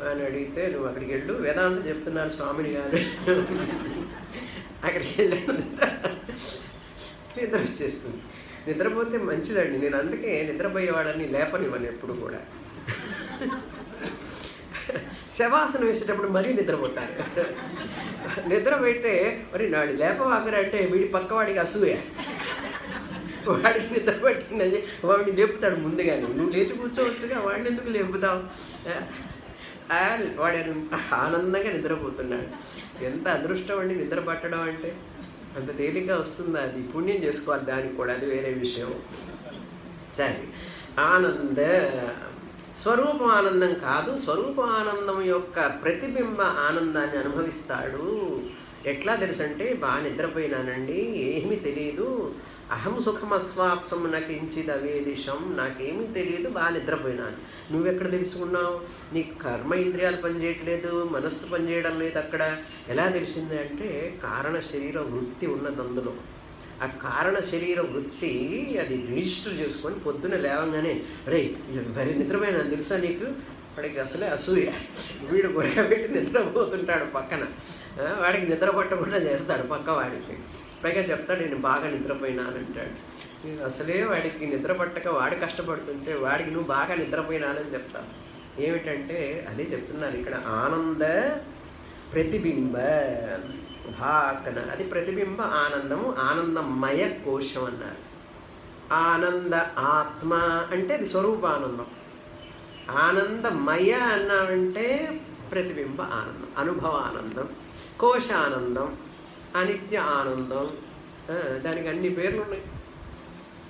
అని అడిగితే, నువ్వు అక్కడికి వెళ్ళు, వేదాంతం చెప్తున్నారు స్వామిని గారు, అక్కడికి వెళ్ళాను. నిద్ర వచ్చేస్తుంది. నిద్రపోతే మంచిదండి. నేను అందుకే నిద్రపోయేవాడని లేపనివ్వను ఎప్పుడు కూడా. శవాసనం వేసేటప్పుడు మరీ నిద్రపోతారు. నిద్రపోయితే మరి నాడు లేపవాకరంటే వీడి పక్కవాడికి అసూయ, వాడికి నిద్ర పట్టిందని వాడిని లేపుతాడు ముందుగానే. నువ్వు లేచి కూర్చోవచ్చుగా, వాడిని ఎందుకు లేపుతావు? వాడు ఆనందంగా నిద్రపోతున్నాడు. ఎంత అదృష్టం అండి నిద్ర పట్టడం అంటే. అంత తేలిగ్గా వస్తుంది, అది పుణ్యం చేసుకోవాలి దానికి కూడా, అది వేరే విషయం. సరే, ఆనంద స్వరూపం ఆనందం కాదు, స్వరూప ఆనందం యొక్క ప్రతిబింబ ఆనందాన్ని అనుభవిస్తాడు. ఎట్లా తెలుసు అంటే, బాగా నిద్రపోయినానండి, ఏమీ తెలియదు, అహం సుఖమస్వాప్సం నకించిద్ అవేదిషం, నాకేమీ తెలియదు, బాగా నిద్రపోయినాను. నువ్వెక్కడ తెలుసుకున్నావు? నీకు కర్మ ఇంద్రియాలు పనిచేయట్లేదు, మనస్సు పనిచేయడం లేదు. అక్కడ ఎలా తెలిసింది అంటే, కారణ శరీర వృత్తి ఉన్నది అందులో. ఆ కారణ శరీర వృత్తి అది రిజిస్టర్ చేసుకొని పొద్దున లేవగానే, రే మరి నిద్రపోయినా తెలుసా నీకు? వాడికి అసలే అసూయ, వీడు పెట్టి నిద్రపోతుంటాడు పక్కన, వాడికి నిద్ర పట్టకుండా చేస్తాడు పక్క వాడికి. పైగా చెప్తాడు, నేను బాగా నిద్రపోయినానంటాడు. అసలే వాడికి నిద్ర పట్టక వాడు కష్టపడుతుంటే వాడికి నువ్వు బాగా నిద్రపోయినానని చెప్తావు. ఏమిటంటే అదే చెప్తున్నారు ఇక్కడ, ఆనంద ప్రతిబింబ భాకన, అది ప్రతిబింబ ఆనందము, ఆనందమయ కోశం అన్నారు. ఆనంద ఆత్మ అంటే అది స్వరూపానందం. ఆనందమయ అన్నామంటే ప్రతిబింబ ఆనందం, అనుభవానందం, కోశానందం, అనిత్య ఆనందం, దానికి అన్ని పేర్లు ఉన్నాయి.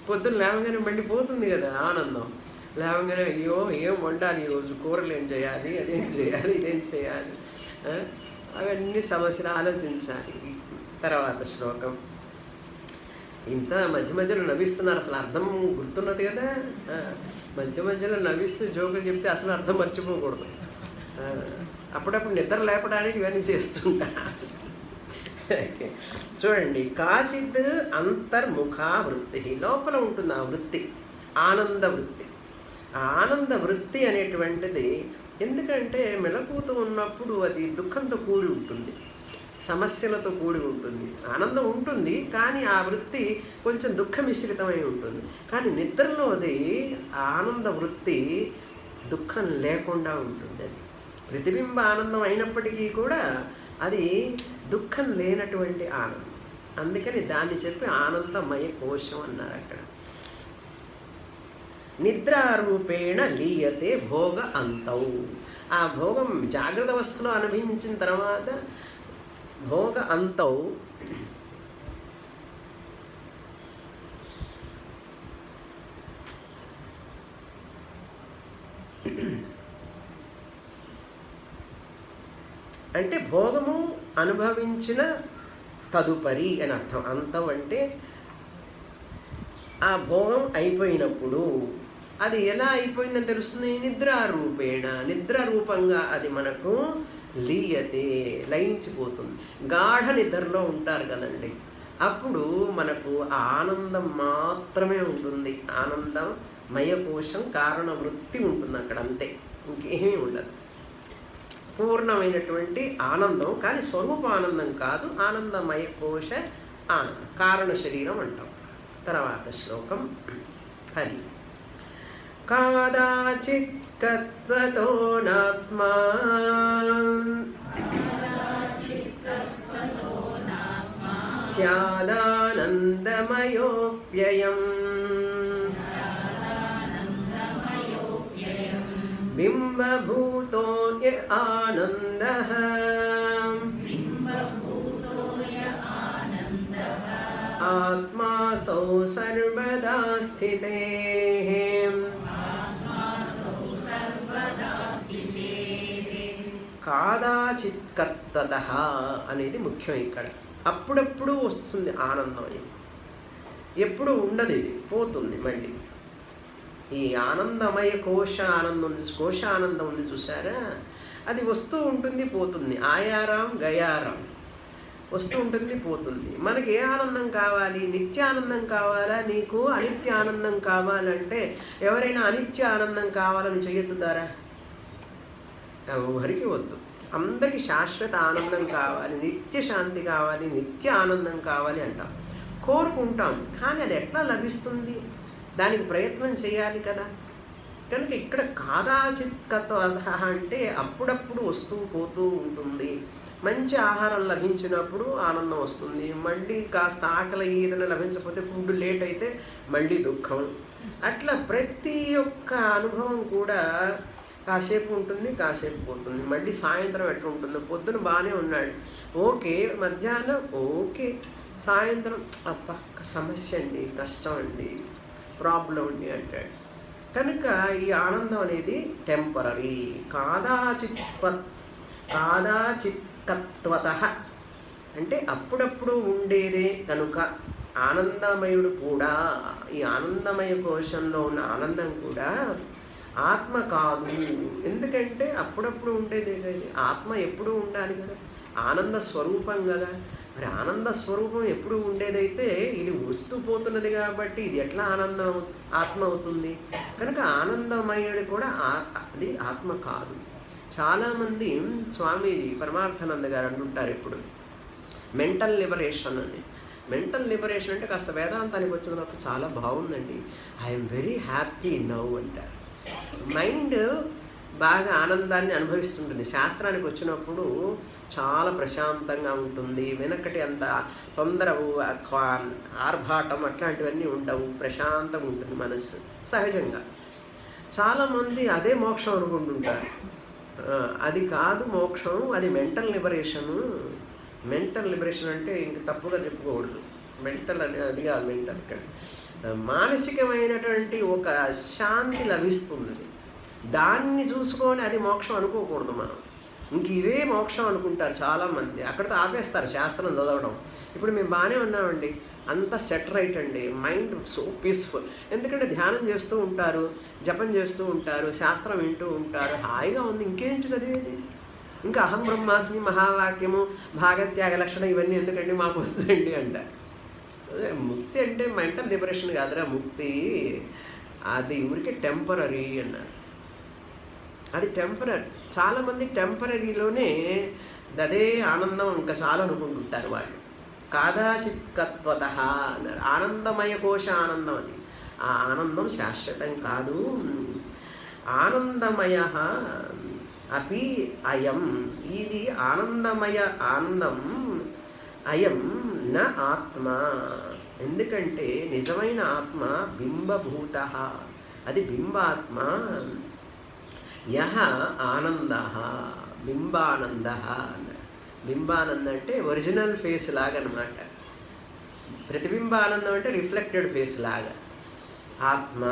పొద్దున్న లేవగానే మండిపోతుంది కదా ఆనందం. లేవగానే అయ్యో ఏం వండాలి ఈరోజు, కూరలు ఏం చేయాలి, అదేం చేయాలి, ఇదేం చేయాలి, అవన్నీ సమస్యలు ఆలోచించాలి. తర్వాత శ్లోకం, ఇంత మధ్య మధ్యలో నవ్విస్తున్నారు, అసలు అర్థం గుర్తున్నది కదా. మధ్య మధ్యలో నవ్విస్తూ జోకులు చెప్తే అసలు అర్థం మర్చిపోకూడదు. అప్పుడప్పుడు నిద్ర లేపడానికి ఇవన్నీ చేస్తుంటా. చూడండి, కాచిత్ అంతర్ముఖ వృత్తి, లోపల ఉంటుంది ఆ వృత్తి, ఆనంద వృత్తి. ఆ ఆనంద వృత్తి అనేటువంటిది ఎందుకంటే మెలకువతో ఉన్నప్పుడు అది దుఃఖంతో కూడి ఉంటుంది, సమస్యలతో కూడి ఉంటుంది. ఆనందం ఉంటుంది కానీ ఆ వృత్తి కొంచెం దుఃఖ మిశ్రితమై ఉంటుంది. కానీ నిద్రలో అది ఆనంద వృత్తి దుఃఖం లేకుండా ఉంటుంది. అది ప్రతిబింబ ఆనందం అయినప్పటికీ కూడా అది దుఃఖం లేనటువంటి ఆనందం. అందుకని దాన్ని చెప్పి ఆనందమయ కోశం అన్నారు అక్కడ. నిద్రారూపేణ లీయతే భోగ అంతౌ, ఆ భోగం జాగ్రత్త అవస్థలో అనుభవించిన తర్వాత భోగ అంతౌ అంటే భోగము అనుభవించిన తదుపరి అని అర్థం. అంతం అంటే ఆ భోగం అయిపోయినప్పుడు అది ఎలా అయిపోయిందని తెలుస్తుంది? నిద్రారూపేణ, నిద్రారూపంగా అది మనకు లీయతే, లయించిపోతుంది. గాఢ నిద్రలో ఉంటారు కదండి, అప్పుడు మనకు ఆనందం మాత్రమే ఉంటుంది. ఆనందమయకోశం కారణ వృత్తి ఉంటుంది అక్కడ, అంతే, ఇంకేమీ ఉండదు. పూర్ణమైనటువంటి ఆనందం, కానీ స్వరూప ఆనందం కాదు, ఆనందమయ కోశ ఆనందం, కారణ శరీరం అంటాం. తర్వాత శ్లోకం 10. కాదాచిత్ కత్వతో నాత్మా స్యాదానందమయోప్యయం బింబభూతో య ఆనందః ఆత్మాసౌ సర్వదా స్థితేః. కాదాచిత్ కత్తతః అనేది ముఖ్యం ఇక్కడ. అప్పుడప్పుడు వస్తుంది ఆనందం, ఎప్పుడు ఉండదు, ఇది పోతుంది మళ్ళీ. ఈ ఆనందమయ కోశ ఆనందం ఉంది, కోశ ఆనందం ఉంది చూసారా, అది వస్తూ ఉంటుంది పోతుంది, ఆయారాం గయారాం, వస్తూ ఉంటుంది పోతుంది. మనకి ఏ ఆనందం కావాలి? నిత్యానందం కావాలా? నీకు అనిత్య ఆనందం కావాలంటే ఎవరైనా అనిత్య ఆనందం కావాలని చెయ్యొద్దుతారా? ఎవరికి వద్దు. అందరికీ శాశ్వత ఆనందం కావాలి, నిత్య శాంతి కావాలి, నిత్య ఆనందం కావాలి అంటాం, కోరుకుంటాం. కానీ అది ఎట్లా లభిస్తుంది? దానికి ప్రయత్నం చేయాలి కదా. కనుక ఇక్కడ కాదాచిత్కత్వః అంటే అప్పుడప్పుడు వస్తూ పోతూ ఉంటుంది. మంచి ఆహారం లభించినప్పుడు ఆనందం వస్తుంది, మళ్ళీ కాస్త ఆకలి ఏదైనా లభించకపోతే, ఫుడ్ లేట్ అయితే మళ్ళీ దుఃఖం. అట్లా ప్రతి ఒక్క అనుభవం కూడా కాసేపు ఉంటుంది, కాసేపు పోతుంది. మళ్ళీ సాయంత్రం ఎట్లా ఉంటుంది? పొద్దున బాగానే ఉన్నాడు, ఓకే, మధ్యాహ్నం ఓకే, సాయంత్రం అప్ప సమస్య అండి, కష్టం అండి, ప్రాబ్లం అండి అంటాడు. కనుక ఈ ఆనందం అనేది టెంపరీ. కాదాచిత్కత్వతః అంటే అప్పుడప్పుడు ఉండేదే కనుక ఆనందమయుడు కూడా, ఈ ఆనందమయ కోశంలో ఉన్న ఆనందం కూడా ఆత్మ కాదు. ఎందుకంటే అప్పుడప్పుడు ఉండేదే కదా, ఆత్మ ఎప్పుడూ ఉండాలి కదా, ఆనంద స్వరూపం కదా. మరి ఆనంద స్వరూపం ఎప్పుడు ఉండేదైతే ఇది వస్తూ పోతున్నది కాబట్టి ఇది ఎట్లా ఆనందం ఆత్మ అవుతుంది? కనుక ఆనందమయుడు కూడా అది ఆత్మ కాదు. చాలామంది స్వామీజీ పరమార్థానంద గారు అంటుంటారు ఇప్పుడు మెంటల్ లిబరేషన్ అని. మెంటల్ లిబరేషన్ అంటే కాస్త వేదాంతానికి వచ్చిన తర్వాత చాలా బాగుందండి, ఐఎమ్ వెరీ హ్యాపీ నౌ అంటారు. మైండ్ బాగా ఆనందాన్ని అనుభవిస్తుంటుంది. శాస్త్రానికి వచ్చినప్పుడు చాలా ప్రశాంతంగా ఉంటుంది, వెనకటి అంత తొందర ఆర్భాటం అట్లాంటివన్నీ ఉండవు, ప్రశాంతంగా ఉంటుంది మనస్సు సహజంగా. చాలామంది అదే మోక్షం అనుకుంటుంటారు. అది కాదు మోక్షం, అది మెంటల్ లిబరేషను. మెంటల్ లిబరేషన్ అంటే ఇంక తప్పుగా చెప్పుకోకూడదు, మెంటల్ అని అది కాదు. మెంటల్ ఇక్కడ మానసికమైనటువంటి ఒక శాంతి లభిస్తుంది, దాన్ని చూసుకొని అది మోక్షం అనుకోకూడదు మనం. ఇంక ఇదే మోక్షం అనుకుంటారు చాలామంది, అక్కడితో ఆపేస్తారు శాస్త్రం చదవడం. ఇప్పుడు మేము బాగానే ఉన్నామండి, అంత సెట్ రైట్ అండి, మైండ్ సో పీస్ఫుల్. ఎందుకంటే ధ్యానం చేస్తూ ఉంటారు, జపం చేస్తూ ఉంటారు, శాస్త్రం వింటూ ఉంటారు, హాయిగా ఉంది, ఇంకేంటి చదివేది? ఇంకా అహం బ్రహ్మాస్మి, మహావాక్యము, భాగత్యాగ లక్షణం ఇవన్నీ ఎందుకండి మాకు వస్తుందండి అంటారు. ముక్తి అంటే మెంటల్ లిబరేషన్ కాదురా ముక్తి, అది ఊరికే టెంపరీ అన్నారు. అది టెంపరీ. చాలామంది టెంపరీలోనే అదే ఆనందం ఇంకా చాలా అనుకుంటుంటారు వాళ్ళు. కాదాచిత్కత్వతః అన్నారు. ఆనందమయ కోశ ఆనందం అది. ఆ ఆనందం శాశ్వతం కాదు. ఆనందమయ అపి అయం, ఇది ఆనందమయ ఆనందం అయం న ఆత్మ. ఎందుకంటే నిజమైన ఆత్మ బింబభూత, అది బింబాత్మ. యహ ఆనంద బింబానంద. బింబానంద అంటే ఒరిజినల్ ఫేస్ లాగా అనమాట. ప్రతిబింబానందం అంటే రిఫ్లెక్టెడ్ ఫేస్ లాగా. ఆత్మ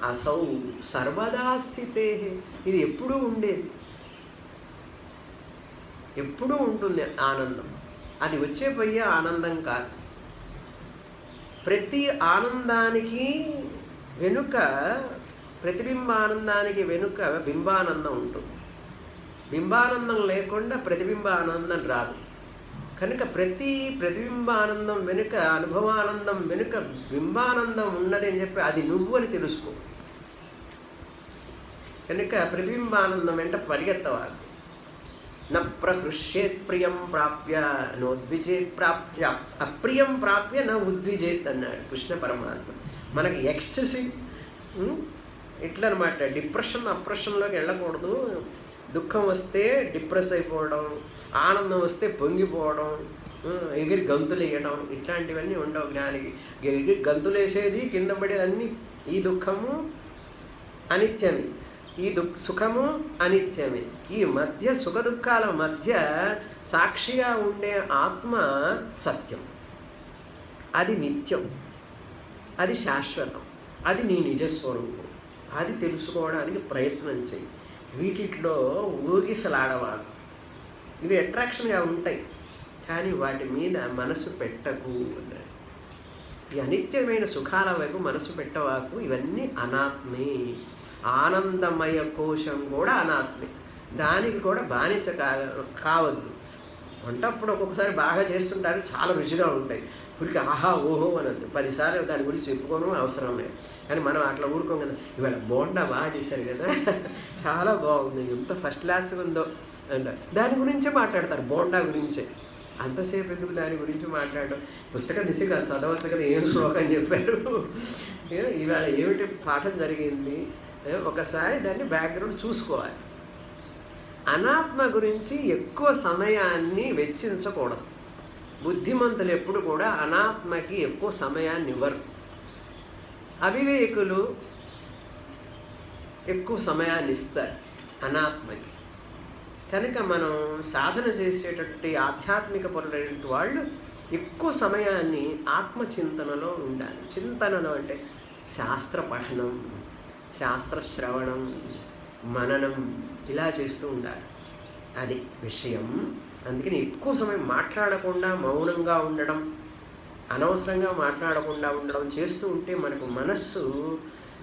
అసౌ సర్వదా స్థితే, ఇది ఎప్పుడూ ఉండేది. ఎప్పుడూ ఉంటుంది ఆనందం. అది వచ్చే పోయే ఆనందం కాదు. ప్రతి ఆనందానికి వెనుక, ప్రతిబింబానందానికి వెనుక బింబానందం ఉంటుంది. బింబానందం లేకుండా ప్రతిబింబ ఆనందం రాదు. కనుక ప్రతి ప్రతిబింబానందం వెనుక, అనుభవానందం వెనుక బింబానందం ఉన్నది అని చెప్పి అది నువ్వు అని తెలుసుకో. కనుక ప్రతిబింబానందం వెంట పరిగెత్తవాలి. న ప్రహృష్యేత్ ప్రియం ప్రాప్య నోద్విజేత్ ప్రాప్య, అప్రియం ప్రాప్య న ఉద్విజేత్ అన్నాడు కృష్ణ పరమాత్మ. మనకి ఎక్స్టెసివ్ ఇట్లా అనమాట. డిప్రెషన్ అప్రెషన్లోకి వెళ్ళకూడదు. దుఃఖం వస్తే డిప్రెస్ అయిపోవడం, ఆనందం వస్తే పొంగిపోవడం, ఎగిరి గంతులు వేయడం, ఇట్లాంటివన్నీ ఉండవు జ్ఞానికి. ఎగిరి గంతులు వేసేది, కింద పడేది అన్నీ ఈ దుఃఖము అనిత్యమే, ఈ సుఖము అనిత్యమే. ఈ మధ్య సుఖ దుఃఖాల మధ్య సాక్షిగా ఉండే ఆత్మ సత్యం. అది నిత్యం, అది శాశ్వతం, అది నీ నిజస్వరూపం. అది తెలుసుకోవడానికి ప్రయత్నం చేయి. వీటిలో ఊగిసలాడవాడు. ఇవి అట్రాక్షన్గా ఉంటాయి, కానీ వాటి మీద మనసు పెట్టకు అన్నాడు. ఈ అనిత్యమైన సుఖాల వైపు మనసు పెట్టవాకు. ఇవన్నీ అనాత్మే. ఆనందమయ కోశం కూడా అనాత్మే. దానికి కూడా బానిస కావద్దు. వంటప్పుడు ఒక్కొక్కసారి బాగా చేస్తుంటారు, చాలా రుచిగా ఉంటాయి. ఊరికి ఆహా ఓహో అనద్దు. 10 సార్లు దాని గురించి చెప్పుకోను అవసరం లేదు. కానీ మనం అట్లా ఊరుకోం కదా. ఇవాళ బోండా బాగా చేశారు కదా, చాలా బాగుంది, ఎంత ఫస్ట్ క్లాస్గా ఉందో అంట. దాని గురించే మాట్లాడతారు, బోండా గురించే. అంతసేపు ఎందుకు దాని గురించి మాట్లాడడం? పుస్తకం తీసి కాదు చదవచ్చు కదా, ఏం శ్లోకం చెప్పారు, ఇవాళ ఏమిటి పాఠం జరిగింది, ఒకసారి దాన్ని బ్యాక్గ్రౌండ్ చూసుకోవాలి. అనాత్మ గురించి ఎక్కువ సమయాన్ని వెచ్చించకూడదు. బుద్ధిమంతులు ఎప్పుడు కూడా అనాత్మకి ఎక్కువ సమయాన్ని ఇవ్వరు. అవివేకులు ఎక్కువ సమయాన్ని ఇస్తారు అనాత్మకి. కనుక మనం సాధన చేసేటటువంటి ఆధ్యాత్మిక పరులైన వాళ్ళు ఎక్కువ సమయాన్ని ఆత్మచింతనలో ఉండాలి. చింతనలో అంటే శాస్త్ర పఠనం, శాస్త్ర శ్రవణం, మననం ఇలా చేస్తూ ఉండాలి. అది విషయం. అందుకని ఎక్కువ సమయం మాట్లాడకుండా మౌనంగా ఉండడం, అనవసరంగా మాట్లాడకుండా ఉండడం చేస్తూ ఉంటే మనకు మనస్సు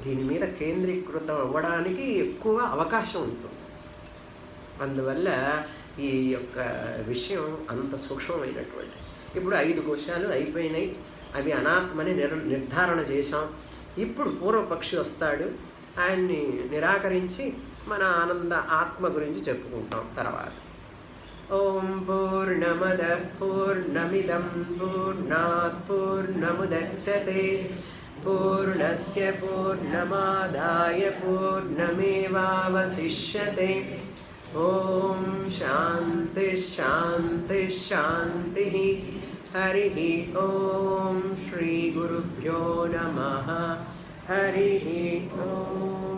దీని మీద కేంద్రీకృతం అవ్వడానికి ఎక్కువ అవకాశం ఉంటుంది. అందువల్ల ఈ యొక్క విషయం అంత సూక్ష్మమైనటువంటి. ఇప్పుడు 5 కోశాలు అయిపోయినాయి, అవి అనాత్మని నిర్ధారణ చేశాం. ఇప్పుడు పూర్వపక్షి వస్తాడు, ఆయన్ని నిరాకరించి మన ఆనంద ఆత్మ గురించి చెప్పుకుంటాం తర్వాత. ఓం పూర్ణమద పూర్ణమిదం పూర్ణాత్ పూర్ణముదచ్యతే పూర్ణస్య పూర్ణమాదాయ పూర్ణమేవావశిష్యతే. ఓం శాంతి శాంతి శాంతి. హరి ఓం శ్రీ గురుభ్యో నమః. హరి ఓం.